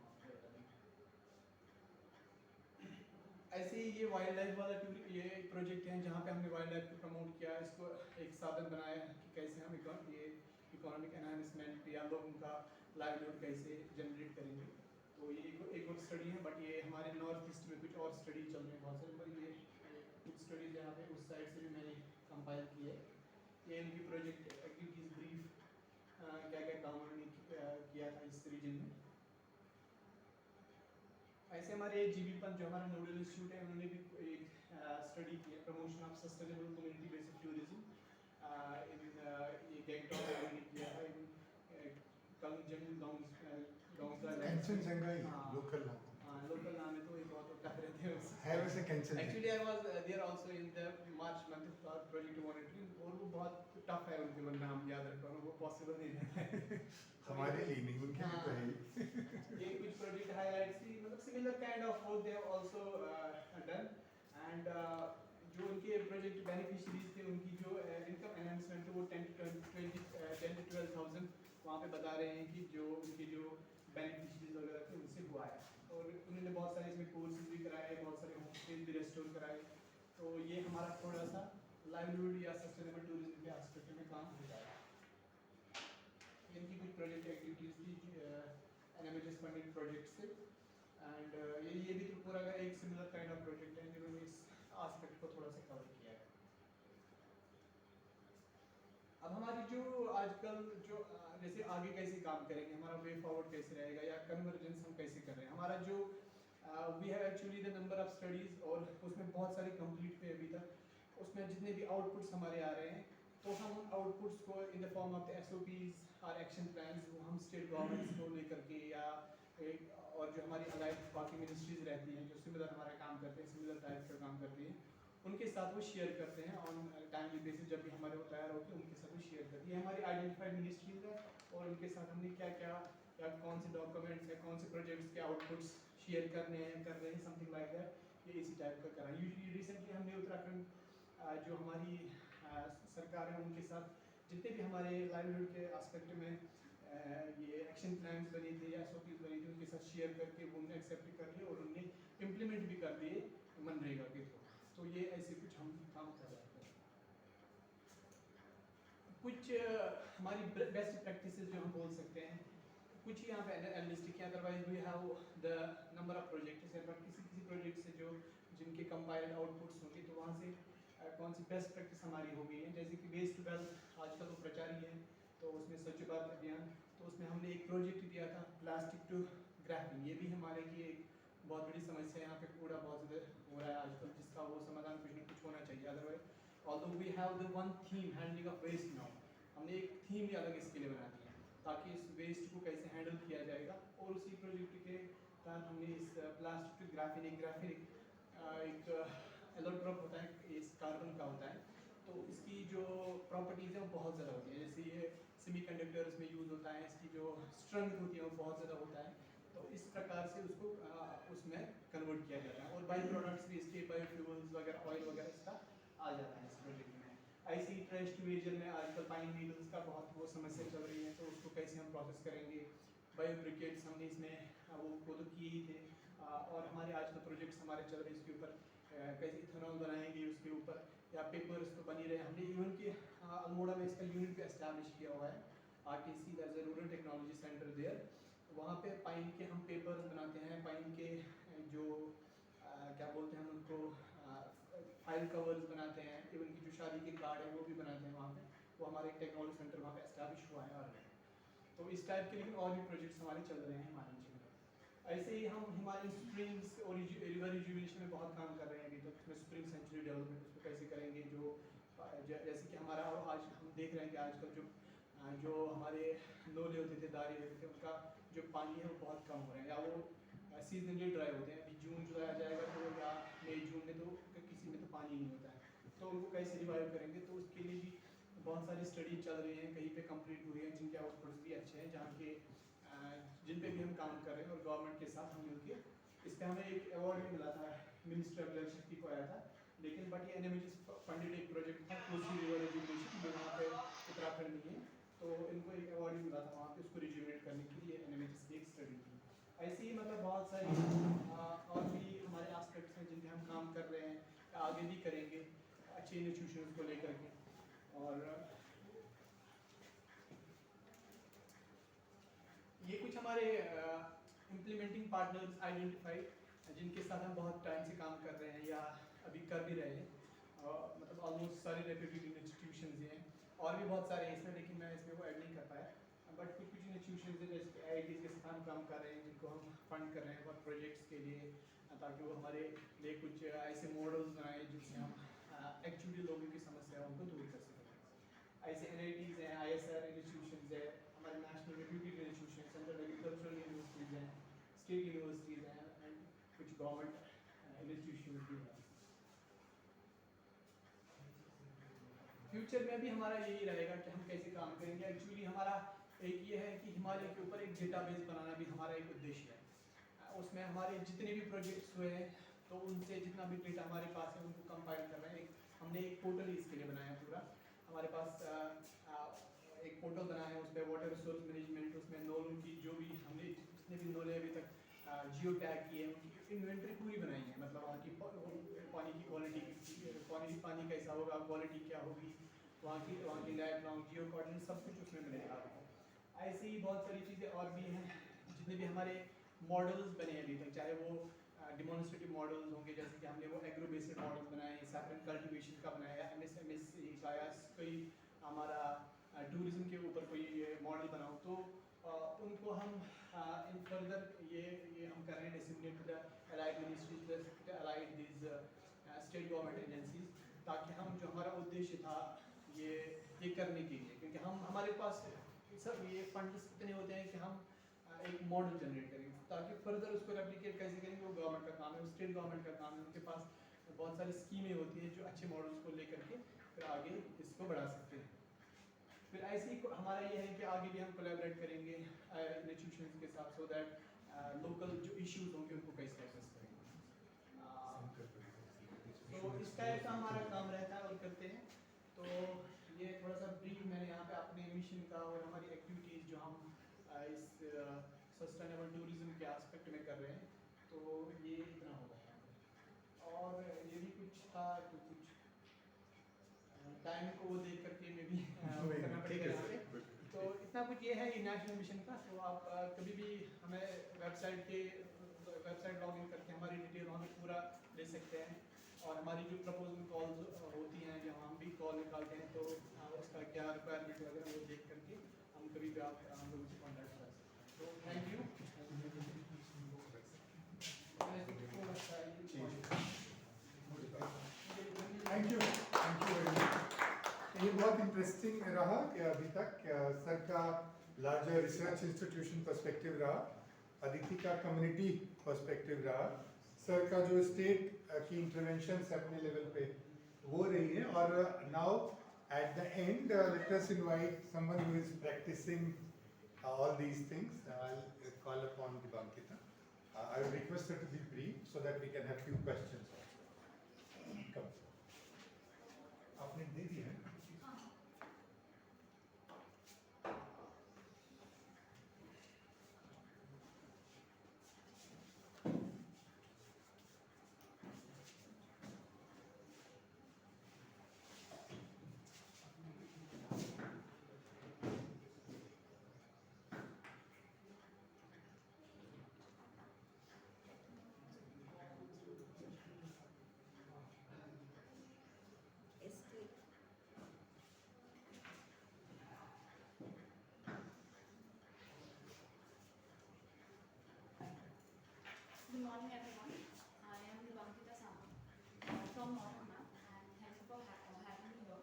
ऐसे ही ये वाइल्ड लाइफ वाला ये एक प्रोजेक्ट है जहाँ पे हमने वाइल्ड लाइफ को प्रमोट किया. इसको एक साधन बनाया कि कैसे हम ये इकोनॉमिक एनहांसमेंट या लोगों का लाइवलीहुड कैसे जनरेट करेंगे. तो ये एक और स्टडी है. बट ये हमारे नॉर्थ ईस्ट में कुछ और स्टडी चल रहे हैं बहुत सारे. पर ये कुछ स्टडीज यहाँ पे उस साइड से भी मैंने कंपाइल की है. ये इनकी प्रोजेक्ट एक्टिविटीज ब्रीफ क्या क्या काम उन्होंने किया था इस रीजन में. ऐसे हमारे जीबी पंत जो हमारा नोडल इंस्टीट्यूट है, उन्होंने भी एक स्टडी की है, promotion of sustainable community based tourism in ये गैंगटॉक में उन्होंने किया है. इन कंगजंग कंचनजंगा लोकल नाम. हाँ, लोकल नाम है तो ये बहुत टफ रहते हैं उससे. है वैसे Kanchenjunga. Actually I was there also in the March month for project monitoring. और वो बहुत टफ है उनके नाम याद रखना, वो पॉसिबल नहीं है. हमारे लिए नहीं, उनके लिए तो है. ये कुछ प्रोजेक्ट हाइलाइट्स थी, मतलब similar kind of work they have also done. And जो उनके प्रोजेक्ट बेनिफिशियरीज थे, उनकी जो इनकम एनहांसमेंट वो 10 to 12,000 वहाँ पे बता रहे हैं कि जो उनके जो बेनिफिशियरीज वगैरह थे उनसे हुआ है. और उन्होंने बहुत सारे इसमें कोर्सेज भी कराए, बहुत सारे होम स्टेज भी रेस्टोर कराए. तो ये हमारा थोड़ा सा लाइवलीहुड या सस्टेनेबल टूरिज्म के एस्पेक्ट में काम हो जाएगा. इनकी कुछ प्रोजेक्ट एक्टिविटीज थी एनएमएचएस फंडेड प्रोजेक्ट से. एंड ये भी तो पूरा का एक सिमिलर काइंड ऑफ प्रोजेक्ट है जिन्होंने इस एस्पेक्ट को थोड़ा सा कवर किया है. अब हमारी जो आजकल जो जैसे आगे कैसे काम करेंगे, हमारा वे फॉरवर्ड कैसे रहेगा या कन्वर्जेंस हम कैसे कर रहे हैं. हमारा जो we have actually the number of studies और उसमें बहुत सारे कंप्लीट हुए अभी तक. उसमें जितने भी आउटपुट्स हमारे आ रहे हैं तो हम उन आउटपुट्स को in the form of the SOPs और एक्शन प्लान्स वो हम स्टेट गवर्नमेंट्स को लेकर के या और जो हमारी अलाइड बाकी मिनिस्ट्रीज रहती हैं जो सिमिलर हमारा काम करते हैं, सिमिलर टाइप का काम करते हैं, उनके साथ वो शेयर करते हैं ऑन टाइमली बेसिस. जब भी हमारे वो तैयार होते हैं उनके साथ वो शेयर करते हैं. हमारी आइडेंटिफाइड मिनिस्ट्रीज है और उनके साथ हमने क्या क्या या कौन से डॉक्यूमेंट्स या कौन से प्रोजेक्ट्स के आउटपुट्स शेयर कर रहे हैं समथिंग लाइक दैट. ये इसी टाइप का करा. यूजुअली रिसेंटली हमने उत्तराखंड जो हमारी सरकार है उनके साथ जितने भी हमारे लाइवलीहुड के एस्पेक्ट में ये एक्शन प्लान्स बने थे या एसओपीज बनी थी, उनके साथ शेयर करके वो उन्होंने एक्सेप्ट कर लिए और उन्होंने इम्प्लीमेंट भी कर दिए मनरेगा के थ्रू. तो ये ऐसे कुछ हम काम कर रहे हैं. कुछ हमारी बेस्ट प्रैक्टिसेस जो हम बोल सकते हैं, कुछ ही यहाँ पे एनालिस्टिक है. Otherwise we have the number of projects है. बट किसी प्रोजेक्ट से जो जिनके कंपाइल्ड आउटपुट्स होंगे तो वहाँ से कौन सी बेस्ट प्रैक्टिस हमारी हो गई है. जैसे कि वेस्ट टू वेल्थ आजकल तो प्रचारी है, तो उसमें स्वच्छ भारत अभियान, तो उसमें हमने एक प्रोजेक्ट दिया था प्लास्टिक टू ग्राफ्टिंग. ये भी हमारे लिए एक बहुत बड़ी समस्या है. यहाँ पे कूड़ा बहुत ज़्यादा हो रहा है आजकल, जिसका वो समाधान कुछ न कुछ होना चाहिए. Otherwise although we have the one theme handling of waste now, हमने एक थीम भी अलग इसके लिए बना दी है ताकि इस वेस्ट को कैसे हैंडल किया जाएगा। और उसी प्रोजेक्ट के तहत हमने इस प्लास्टिक टू ग्राफिक एक एलोट्रोप होता है, इस कार्बन का होता है, तो इसकी जो प्रॉपर्टीज़ है वो बहुत ज़्यादा होती है। जैसे ये सेमीकंडक्टर्स में यूज़ होता है, इसकी जो स्ट्रेंथ होती है वो बहुत ज़्यादा होता है, तो इस प्रकार से उसको उसमें कन्वर्ट किया जाता है। और बाई प्रोडक्ट्स भी इसके बायोफ्यूल्स वगैरह, ऑयल वगैरह इसका आ जाता है इस प्रोजेक्ट में। ऐसे ही ट्रेश टू वेजर में आजकल पाइन नीडल्स का बहुत वो समस्या चल रही है, तो उसको कैसे हम प्रोसेस करेंगे। बायोब्रिकेट्स हमने इसमें वो तो किए ही थे, और हमारे आजकल प्रोजेक्ट्स हमारे चल रहे हैं इसके ऊपर, कैसे इथेनॉल बनाएंगे उसके ऊपर, या पेपर्स तो बनी रहे। हमने इवन के अल्मोड़ा में इसका यूनिट भी एस्टैब्लिश किया हुआ है, RTC, that's a rural technology centre there. वहाँ पे पाइन के हम पेपर्स बनाते हैं, पाइन के जो क्या बोलते हैं हम उनको फाइल कवर्स बनाते हैं, इवन की जो शादी के कार्ड है वो भी बनाते हैं वहाँ पे। वो हमारे टेक्नोलॉजी सेंटर वहाँ पे एस्टैब्लिश हुआ है। और तो इस टाइप के लेकिन और भी प्रोजेक्ट्स हमारे चल रहे हैं हिमालयन क्षेत्र में। ऐसे ही हम हिमालयन स्प्रिंग्स और रिवर रिजुविनेशन में बहुत काम कर रहे हैं अभी तक। उसमें स्प्रिंग सेंचुरी डेवलपमेंट उसको कैसे करेंगे, जो जैसे कि हमारा आज हम देख रहे हैं कि आजकल जो हमारे लोले होते थे, दारे होते थे, उनका जो पानी है वो बहुत कम हो रहा है, या वो सीजनली ड्राई होते हैं। अभी जून जुलाई आ जाएगा तो, या मई जून में तो किसी में तो पानी नहीं होता है, तो उनको कैसे रिवाइव करेंगे। तो उसके लिए भी बहुत सारी स्टडी चल रही हैं, कहीं पे कंप्लीट हुई हैं, जिनके आउटपुट्स भी अच्छे हैं, जहाँ के जिन पे भी हम काम कर रहे हैं। और गवर्नमेंट के साथ हम मिलके इस पर हमें एक अवार्ड भी मिला था, मिनिस्टर ऑफ जल शक्ति को आया था। लेकिन बट ये NMHS फंडेड एक प्रोजेक्ट था, कोसी रिवर रिजुविनेशन, जो वहाँ पे उत्तराखंड में है, तो इनको एक अवार्ड भी मिला था वहाँ पे उसको रिजुविनेट करने के लिए। NMHS की एक स्टडी थी। ऐसे ही मतलब बहुत सारी और भी हमारे एस्पेक्ट्स हैं जिन पे हम काम कर रहे हैं, आगे भी करेंगे अच्छे इंस्टीट्यूशंस को लेकर के। और ये कुछ हमारे इम्प्लीमेंटिंग पार्टनर्स आइडेंटिफाइड, जिनके साथ हम बहुत टाइम से काम कर रहे हैं या अभी कर भी रहे हैं। मतलब ऑलमोस्ट सारे रेप्यूटेड इंस्टीट्यूशंस हैं, और भी बहुत सारे हैं इसमें, लेकिन मैं इसमें वो ऐड नहीं कर पाया। बट कुछ इंस्टीट्यूशंस हैं जैसे IITs के साथ हम काम कर रहे हैं, जिनको हम फंड कर रहे हैं और प्रोजेक्ट्स के लिए, ताकि वो हमारे लिए कुछ ऐसे मॉडल्स बनाएं जिनसे हम एक्चुअली लोगों की समस्या उनको दूर कर सकें। ऐसे NITs हैं, ISR इंस्टीट्यूशंस है, हमारे national reputed institution, central agricultural universities हैं, स्टेट यूनिवर्सिटीज़ हैं, एंड कुछ गवर्नमेंट इंस्टीट्यूशन भी हैं। फ्यूचर में भी हमारा यही रहेगा कि हम कैसे काम करेंगे। एक्चुअली हमारा एक ये है कि हिमालय के ऊपर एक डेटाबेस बनाना भी हमारा एक उद्देश्य है। उसमें हमारे जितने भी प्रोजेक्ट्स हुए हैं, तो उनसे जितना भी डेटा हमारे पास है उनको कंपाइल कर रहे हैं। हमने एक पोर्टल इसके लिए बनाया पूरा। हमारे पास एक पोर्टल बनाया है, उसमें वाटर रिसोर्स मैनेजमेंट, उसमें नोलों की जो भी हमने जितने भी नोले अभी तक जियो टैग किए हैं उनकी इन्वेंट्री पूरी बनाई है। मतलब वहाँ की पानी की क्वालिटी, पानी कैसा होगा, क्वालिटी क्या होगी, वहाँ की लाइफ लॉन्ग जियो कोऑर्डिनेट सब कुछ उसमें मिलेगा आपको। ऐसे ही बहुत सारी चीज़ें और भी हैं, जितने भी हमारे मॉडल्स बने हैं अभी तक, चाहे वो डिमॉन्स्ट्रेटिव मॉडल्स होंगे, जैसे कि हमने वो एग्रो बेस्ड मॉडल्स बनाए, सैफरन कल्टीवेशन का बनाया, MSMS का, या कोई हमारा टूरिज्म के ऊपर कोई मॉडल बनाओ, तो उनको हम इन फर्दर ये हम कर रहे हैं disseminate to the allied ministries, allied this state government agencies, ताकि हम जो हमारा उद्देश्य था ये करने के लिए, क्योंकि हमारे पास सब ये फंड्स इतने होते हैं कि हम एक मॉडल जनरेट करेंगे, ताकि फर्दर उसको रेप्लिकेट कैसे करेंगे वो गवर्नमेंट का काम है, वो स्टेट गवर्नमेंट का काम है। उनके पास बहुत सारी स्कीमें होती हैं जो अच्छे मॉडल्स को लेकर के फिर आगे इसको बढ़ा सकते हैं। फिर ऐसे ही हमारा ये है कि आगे भी हम कोलैबोरेट करेंगे इंस्टीट्यूशंस के साथ, सो दैट लोकल जो इश्यूज होंगे उनको कैसे एड्रेस करेंगे। तो इस टाइप का हमारा काम रहता है और करते हैं। तो ये थोड़ा सा ब्रीफ मैंने यहाँ पे अपने मिशन का और हमारी एक्टिविटीज़ जो हम इस सस्टेनेबल टूरिज्म के एस्पेक्ट में कर रहे हैं, तो ये इतना होगा यहाँ पे। और ये भी कुछ था, तो कुछ टाइम को देख करके में भी करना पड़ेगा यहाँ पे। तो इतना कुछ ये है नेशनल मिशन का। तो आप कभी भी हमें वेबसाइट लॉग इन करके हमारी डिटेल वहाँ पे पूरा ले सकते हैं। और हमारी जो प्रपोजल कॉल्स होती हैं, जहाँ हम भी कॉल निकालते हैं, तो उसका क्या रिक्वायरमेंट वगैरह वो देख करके हम कभी भी आप हम लोगों से कॉन्टैक्ट कर सकते हैं। तो thank you. Thank you very much. बहुत इंटरेस्टिंग रहा कि अभी तक सर का लार्जर रिसर्च इंस्टीट्यूशन पर्सपेक्टिव रहा, अदिति का कम्युनिटी पर्सपेक्टिव रहा, सर का जो स्टेट की इंटरवेंशन अपने लेवल पे वो रही है, और now at the end let us invite someone who is practising all these things. I'll call upon Dibankita. I will request her to be brief so that we can have few questions also. Come. आपने दे दिया है ना? Escape. Good morning, everyone. I am Dibankita Sama from Northern Map, and thank you for having me here.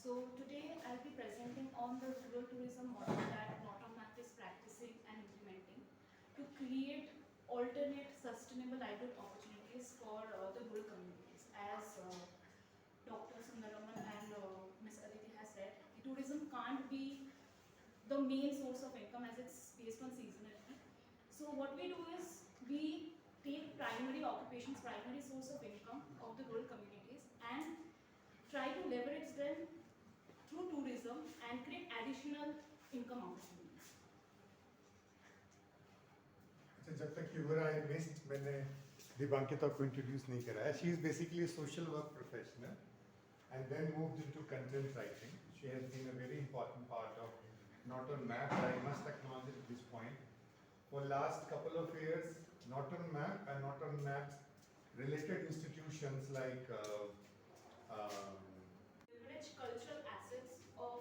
So today I'll be presenting on the rural tourism model that Northern Map is practicing and implementing to create alternate sustainable livelihood opportunities for the rural communities. As Dr. Sundaraman and Ms. Aditi has said, tourism can't be the main source of income as it's based on seasonality. So what we do is we take primary occupations, primary source of income of the rural communities and try to leverage them through tourism and create additional income opportunities. अच्छा, जब तक you were I missed, मैंने दिबांकिता को introduce नहीं कराया. She is basically a social work professional and then moved into content writing. She has been a very important part of Northern Map. I must acknowledge at this point. For last couple of years, Northern Map and Northern Map's related institutions like Leverage cultural assets of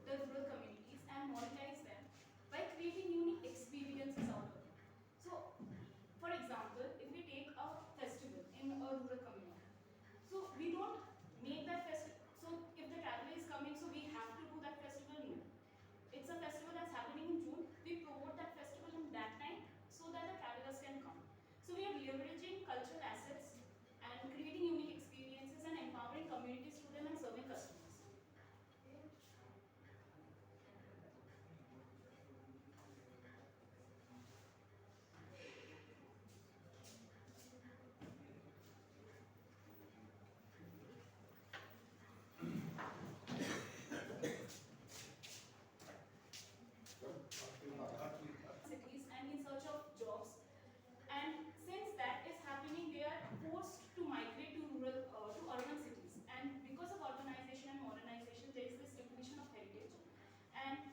the rural communities and monetize them by creating unique experiences out of it. So, for example, if we take a festival in a rural community, so we don't make that festival. So, if the traveler is coming, so we have to do that festival. No, it's a festival that's happening in June. We promote that festival in that time so that the travelers can come. So, we are leveraging cultural assets and creating unique experiences and empowering communities through them and serving customers. Cities and in search of jobs. And since that is happening, they are forced to migrate to urban cities. And because of urbanization and modernization, there is this depletion of heritage. And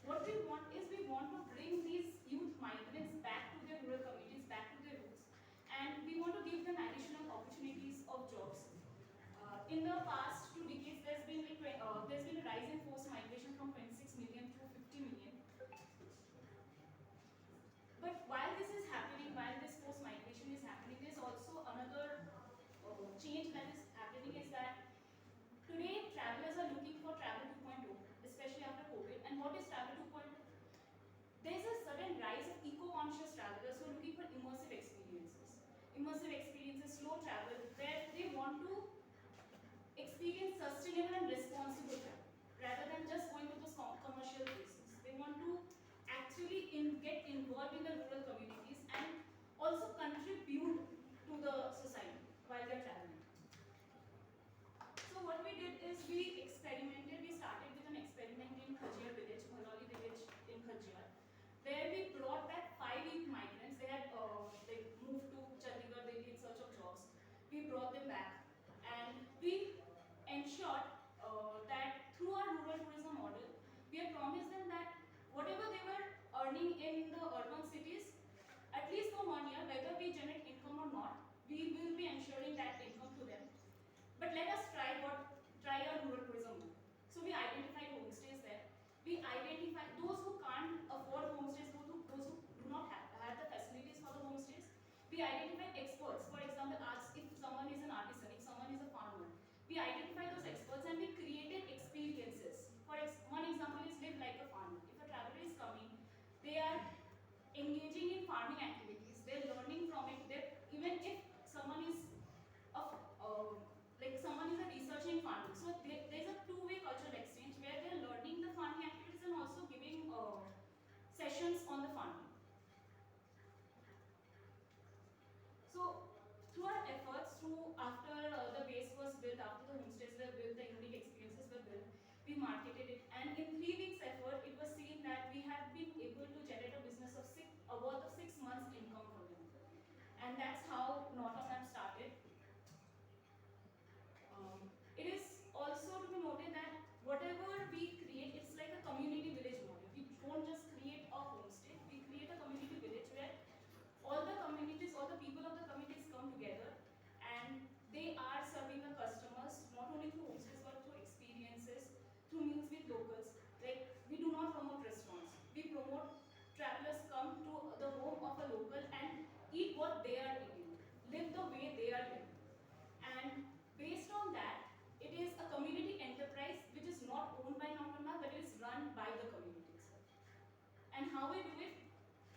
what we want is we want to bring these youth migrants back to their rural communities, back to their roots. And we want to give them additional opportunities of jobs. In the past 2 decades, there's been a rise in forced migration from 26 million to 50 million. But while this is happening, while this forced migration is happening, there's also another change that is happening is that today travelers are looking for travel 2.0, especially after COVID. And what is travel 2.0? There's a sudden rise of eco-conscious travelers who are looking for immersive experiences. Immersive experiences, slow travel, where they want to experience sustainable and responsible travel rather than just going to those commercial places. They want to actually get involved in the rural communities and also contribute to the society while they're traveling. So what we did is we experimented. We started with an experiment in Khajjar village, Bhaloli village in Khajjar, where we brought back 5 youth migrants. They had they moved to Chandigarh, Delhi in search of jobs. We brought them back and we ensured after the base was built, after the homestays were built, the unique experiences were built, we marketed it, and in 3 weeks effort, it was seen that we have been able to generate a business of a worth of 6 months income from them. And that's how Not On Map started. It is also to be noted that whatever we create, it's like a community village model. We don't just create a homestay, we create a community village where all the communities, all the people of the communities come together and they are serving the customers not only through homestays but through experiences, through meals with locals. Like, we do not promote restaurants, we promote travelers come to the home of a local and eat what they are eating, live the way they are living. And based on that, it is a community enterprise which is not owned by Not On Map but is run by the communities. And how we do it?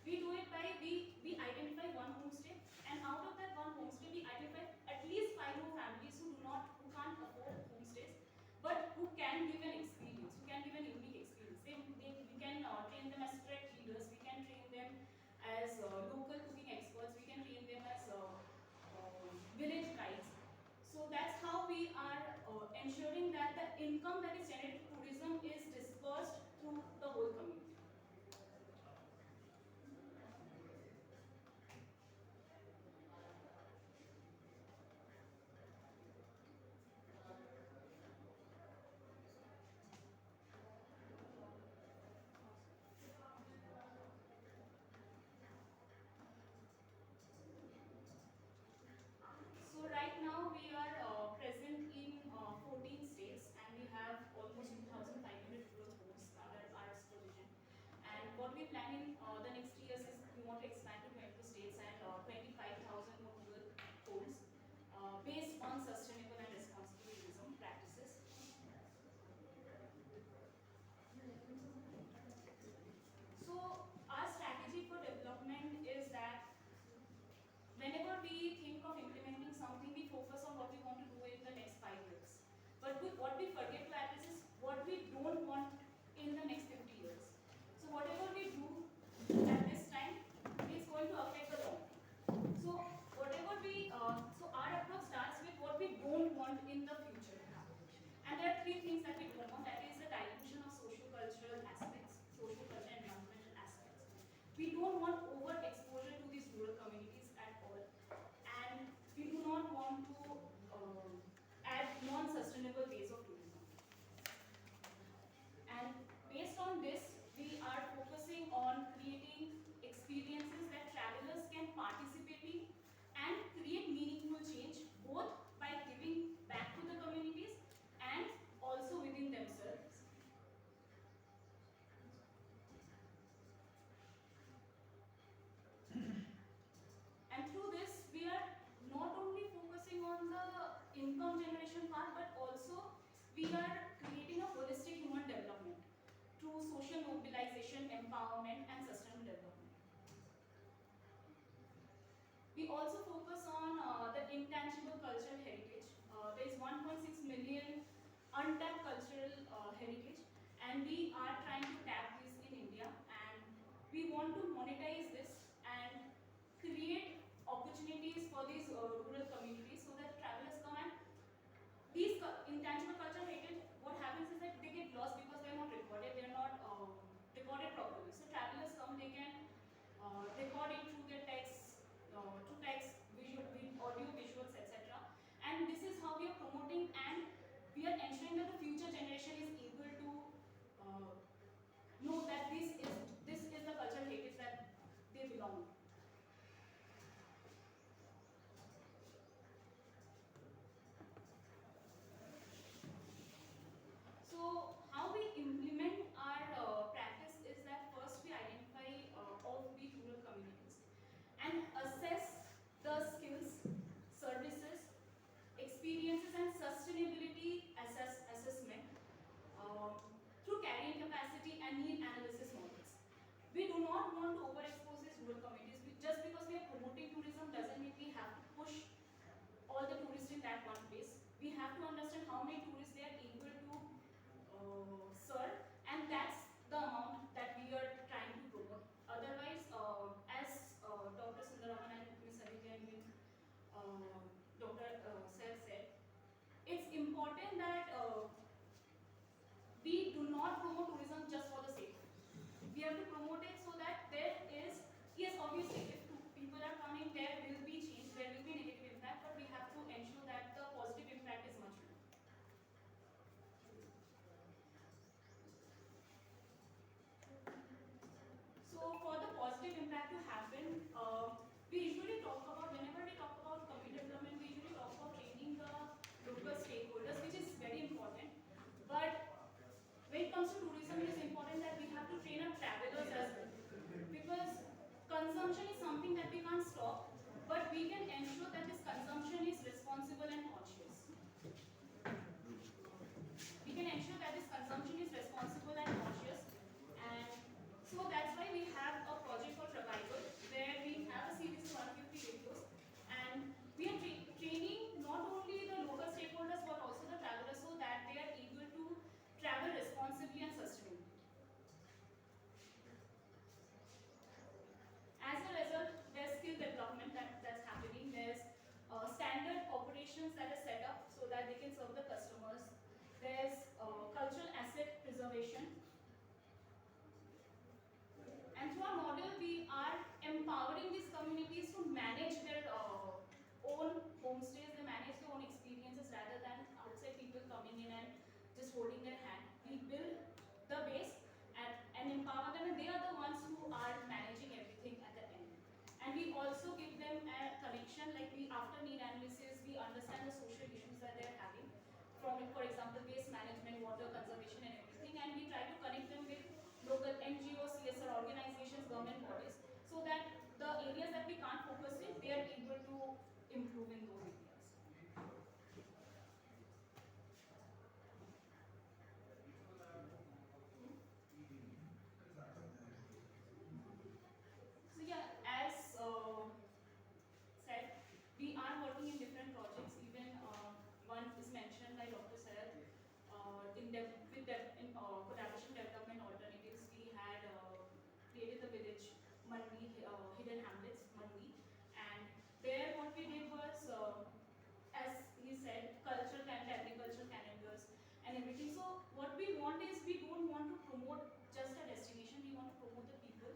We do it by, we identify one homestay, and out of that one homestay, we identify at least 5 more families who can't afford homestays, but who can give an experience, who can give an unique experience. We can train them as trek leaders, we can train them as local cooking experts, we can train them as village guides. So that's how we are ensuring that the income that is generated through tourism is dispersed through the whole community. So right now we are present in 14 states and we have almost 2,500 rural homes under our supervision. And what we plan in the next 3 years is we want to expand to 22 states and 25,000 more rural homes based on sustainable and responsible tourism practices. So our strategy for development is that whenever we think of implementing something, we focus on what we want to do in the next 5 years. But what we forget to address is what we don't want in the next 50 years. So whatever we do at this time is going to affect the long term. So whatever so our approach starts with what we don't want in the future. And there are 3 things that we don't want. That is the dilution of socio-cultural aspects, social-cultural and environmental aspects. We don't want over-exposure to these rural communities at all. And we do not want to add non-sustainable ways of tourism. And based on this, we are focusing on creating experiences that travelers can participate in and create meaningful change, both by giving back to the communities and also within themselves. And through this, we are not only focusing on the income generation part, but also we are creating a holistic human development through social mobilization, empowerment, and sustainable development. We also focus on the intangible cultural heritage. There is 1.6 million untapped cultural heritage, and we are trying to tap this in India, and we want to monetize this and create opportunities for these rural communities so that travelers come and these intangible cultural heritage, what happens is that they get lost because they are not recorded, they are not recorded properly. So travelers come, they can record it through their text, visual, audio, visuals, etc. And this is how we are promoting and we are ensuring that the future generation is able to know that this is the cultural heritage that they belong to. So how we implement our practice is that first we identify offbeat rural communities and assess the skills, services, experiences and sustainability assessment through carrying capacity and need analysis models. We do not want to overexpose these rural communities. Just because we are promoting tourism doesn't mean we have to push all the tourists in that one place. We have to understand how many tourists they are able to serve, and that's the amount that we are trying to promote. Otherwise, as Dr. Sundaraman and Ms. Aditya and Dr. from, for example, waste management, water conservation and everything, and we try to connect them with local NGOs, CSR organizations, government bodies, so that the areas that we can't focus in, they are able to improve in those areas. So yeah, as said, we are working in different projects. Even one is mentioned by Dr. Sayed. In collaboration development alternatives, we had created the village Mandi, hidden hamlets Mandi, and there what we did was, as he said, cultural and agricultural calendars and everything. So what we want is, we don't want to promote just a destination. We want to promote the people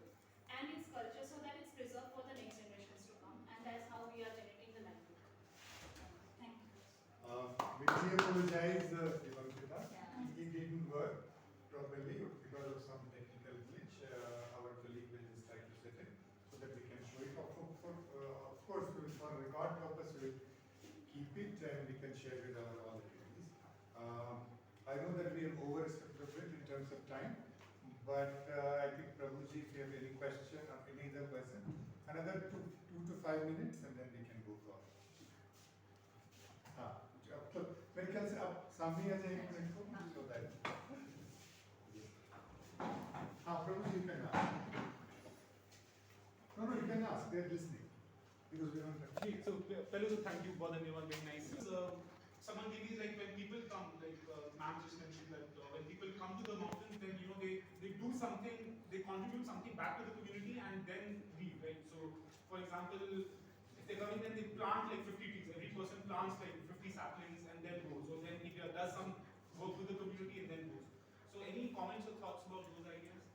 and its culture, so that it's preserved for the next generations to come, and that's how we are generating the livelihood. Thank you. We really apologize, Divankita. Yeah. It didn't work properly because of some technical glitch. Our colleague will just try to set it so that we can show it. Of course, for record purpose, we will keep it and we can share with our all attendees. I know that we have overstepped a bit in terms of time, but I think Prabhuji, if you have any question or any other person, another 2 to 5 minutes and then we can go for. तो मेरे ख्याल से आप सामने आ जाए एक minute को so that हाँ प्रभु जी can ask. No, you can ask. They are listening because we don't have. Okay, so Peluso, thank you for the new one, very nice. Someone gave me like when people come, like ma'am just mentioned that when people come to the mountains, then you know they do something, they contribute something back to the community and then leave, right? So for example, if they come in, then they plant like 50 trees. Every person plants like 50 saplings and then goes. So then he does some work with the community and then goes. So any comments or thoughts about those ideas?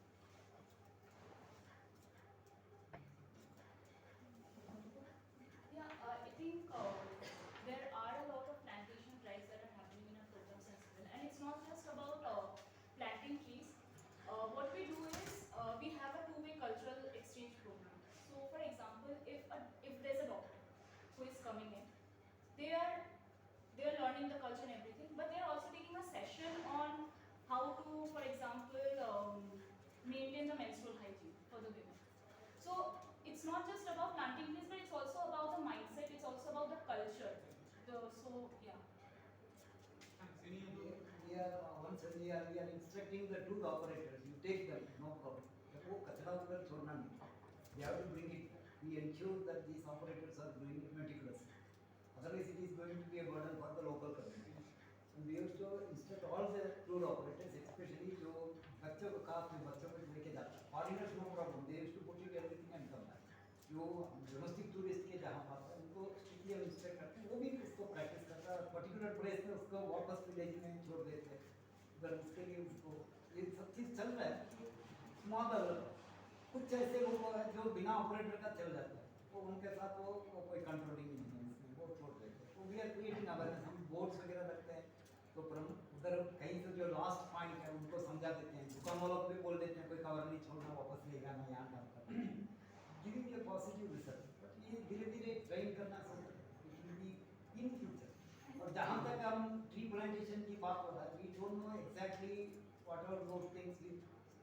Yeah, I think there are a lot of plantation drives that are happening in our programs as well. And it's not just about planting trees. What we do is, we have a two-way cultural exchange program. So for example, if there's a doctor who is coming in, they are learning the culture and everything, but they are also taking a session on how to, for example, maintain the menstrual hygiene for the women. So it's not just about planting trees, but it's also about the mindset. It's also about the culture. So yeah. Thanks. Any other? We are instructing the tour operators. You take them, no problem. वो कचरा उधर छोड़ना नहीं. They have to bring it. We ensure that these operators are doing it meticulously. Otherwise, it is going to be a burden for the local community. And we used to instruct all the tour operators, especially जो बच्चों को खास में बच्चों को लेके जाता है. Foreigners no problem. They used to put in everything and come back. जो domestic tourist के जहाँ पास है उनको strictly हम instruct करते हैं. वो भी उसको practice करता है. Particular place में उसको वापस विलेज में छोड़ देते हैं. अगर उसके लिए उसको ये सब चीज़ चल रहा है. Small कुछ ऐसे लोग हैं जो बिना ऑपरेटर का चल जाते हैं. तो उनके साथ वो कोई कंट्रोलिंग नहीं है इसमें. वो छोड़ देते हैं. तो वी आर क्रिएटिंग अवेयरनेस. हम बोर्ड्स वगैरह रखते हैं. तो उधर कहीं से जो लास्ट पॉइंट है उनको समझा देते हैं. दुकान वालों को भी बोल देते हैं कोई कवर नहीं छोड़ना, वापस ले जाना यहाँ डालता है. Giving a positive result. But ये धीरे धीरे ट्रेन करना चाहिए इन फ्यूचर. और जहाँ तक हम ट्री प्लांटेशन की बात हो रहा है, we don't know exactly what are those things.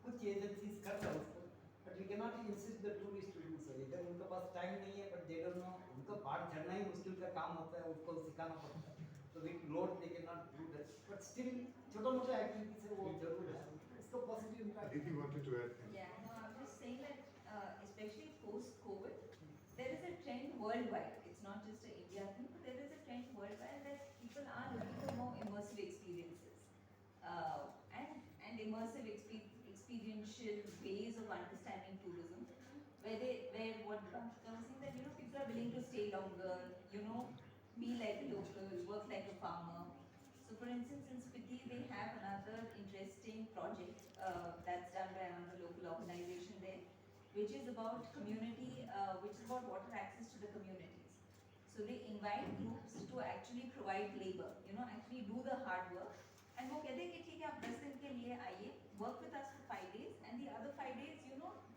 कुछ एजेंसीज कर रहे हैं उसको, but we can not insist the tourist to do so. इधर उनके पास टाइम नहीं है, बट दे डोंट नो. उनको पहाड़ चढ़ना ही मुश्किल का काम होता है, उसको सिखाना पड़ता है. तो we load they can not do that. But still छोटा मोटा एक्टिविटी से वो जरूर है. इसको positive impact. Did you wanted to add? Yeah, no, I'm just saying that especially post-COVID, there is a trend worldwide. It's not just an India thing, but there is a trend worldwide that people are looking for more immersive experiences and immersive experiential ways of understanding tourism, where what Pramshita was saying, that people are willing to stay longer, be like a local, work like a farmer. So for instance, in Spiti, they have another interesting project that's done by another local organization there, which is about community, which is about water access to the communities. So they invite groups to actually provide labor, actually do the hard work. And वो कहते हैं कि ठीक है आप 10 दिन के लिए आइए, work with us for 5 days, and the other 5 days,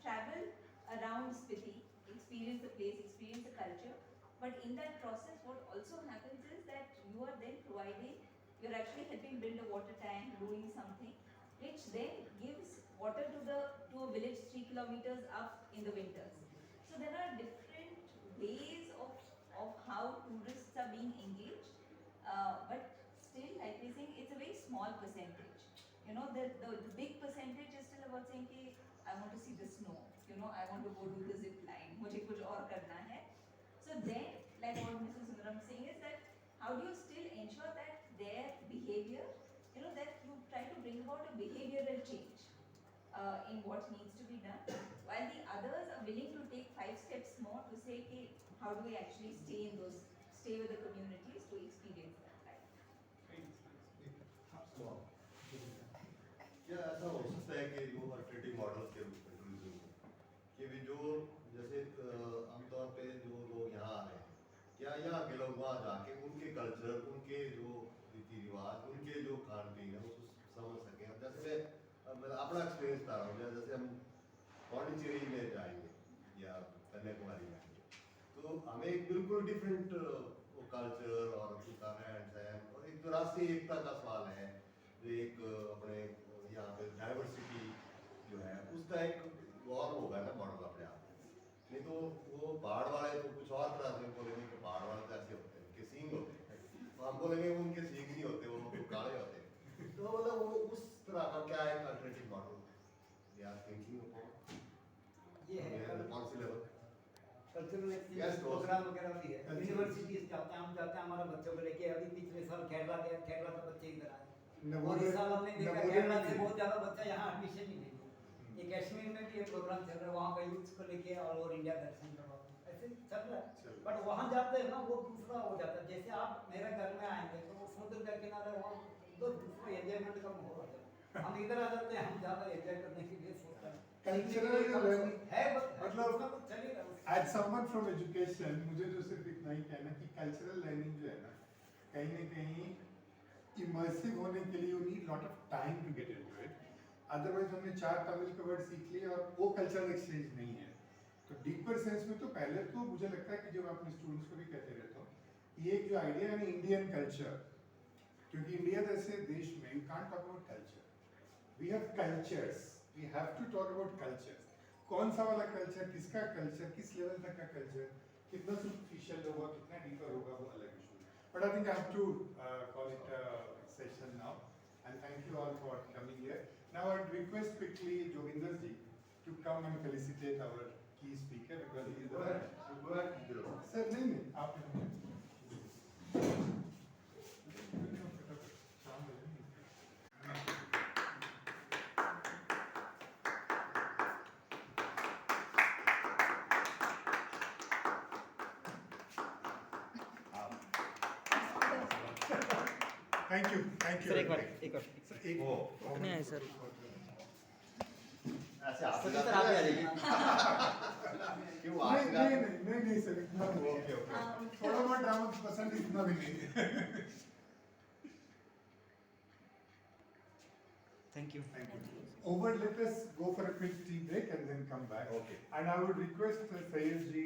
travel around Spiti, experience the place, experience the culture. But in that process, what also happens is that you are then providing you're actually helping build a water tank, doing something, which then gives water to a village 3 kilometers up in the winters. So there are different ways of how tourists are being engaged, but still, like we're saying, it's a very small percentage. You know, the big percentage is still about saying कि I want to see the snow. You know, I want to go do the zip line. मुझे कुछ और करना है. So then, like what Mrs. Sundaram is saying is that how do you still ensure that their behavior, you know, that you try to bring about a behavioral change in what needs to be done, while the others are willing to take 5 steps more to say कि how do we actually stay with the communities to experience that life. क्या ऐसा हो सकता है कि जो alternative models के रूप में टूरिज्म कि भी जो जैसे आमतौर पे जो लोग यहाँ आ रहे हैं क्या यहाँ के लोग वहाँ जाके उनके कल्चर उनके जो रीति रिवाज उनके जो खान पीन है उसको समझ सकें अब जैसे मैं अपना एक्सपीरियंस बता रहा हूँ जैसे हम पौंडीचेरी में जाएंगे या कन्याकुमारी में तो हमें एक बिल्कुल डिफरेंट कल्चर और उसका रहन सहन और एक जो राष्ट्रीय एकता का सवाल है जो एक अपने यहाँ पे डाइवर्सिटी जो है उसका एक और होगा ना मॉडल अपने आप नहीं तो वो पहाड़ वाले तो कुछ और तरह से बोलेंगे कि पहाड़ वाले तो ऐसे होते हैं उनके सींग होते हैं तो हम बोलेंगे वो उनके सींग नहीं होते वो तो काले होते हैं तो मतलब वो उस तरह का क्या है अल्टरनेटिव मॉडल या थिंकिंग ये है कौन सी level cultural Yes, experience programme वगैरह भी है यूनिवर्सिटीज जाते हैं हम जाते हैं हमारे बच्चों को लेके अभी पिछले साल केरला गए केरला का बच्चे इधर आए और इस साल हमने देखा केरला से बहुत ज्यादा बच्चा यहाँ एडमिशन नहीं ले लिया ये कश्मीर में भी ये प्रोग्राम चल रहा है वहाँ का यूथ को लेके ऑल ओवर इंडिया दर्शन करवाते ऐसे चल रहा है बट वहाँ जाते हैं ना वो दूसरा हो जाता है जैसे आप मेरे घर में आएंगे तो वो समुद्र का किनारा वहाँ तो दूसरा एंजॉयमेंट का माहौल हो जाता है हम इधर आ जाते हैं हम ज्यादा एंजॉय करने के लिए सोचते हैं Cultural है मतलब चलेगा as someone from education मुझे जो सिर्फ इतना ही कहना कि कल्चरल लर्निंग जो है ना कहीं इमर्सिव होने के लिए you need lot of time to get into it otherwise हमने 4 तमिल के वर्ड सीख लिए और वो कल्चरल एक्सचेंज नहीं है तो डीपर सेंस में तो पहले तो मुझे लगता है कि जब अपने स्टूडेंट्स को भी कहते रहता हूँ ये एक जो आइडिया है ना इंडियन कल्चर क्योंकि इंडिया जैसे देश में you can't talk about culture we have cultures we have to talk about cultures कौन सा वाला कल्चर किसका कल्चर किस लेवल तक का कल्चर कितना सुपरफिशियल होगा कितना डीपर होगा वो अलग इशू है but I think I have to call it session now and thank you all for coming here now I request quickly Joginder ji to come and felicitate our key speaker because he is the sir नहीं आप thank you sir एक बार sir एक नहीं है sir ऐसे आप sir इधर आगे आ जाइए क्यों नहीं सर इतना ओके ओके थोड़ा बहुत ड्रामा पसंद इतना भी नहीं thank you Over, let us go for a quick tea break and then come back. Okay. And I would request Sayed ji,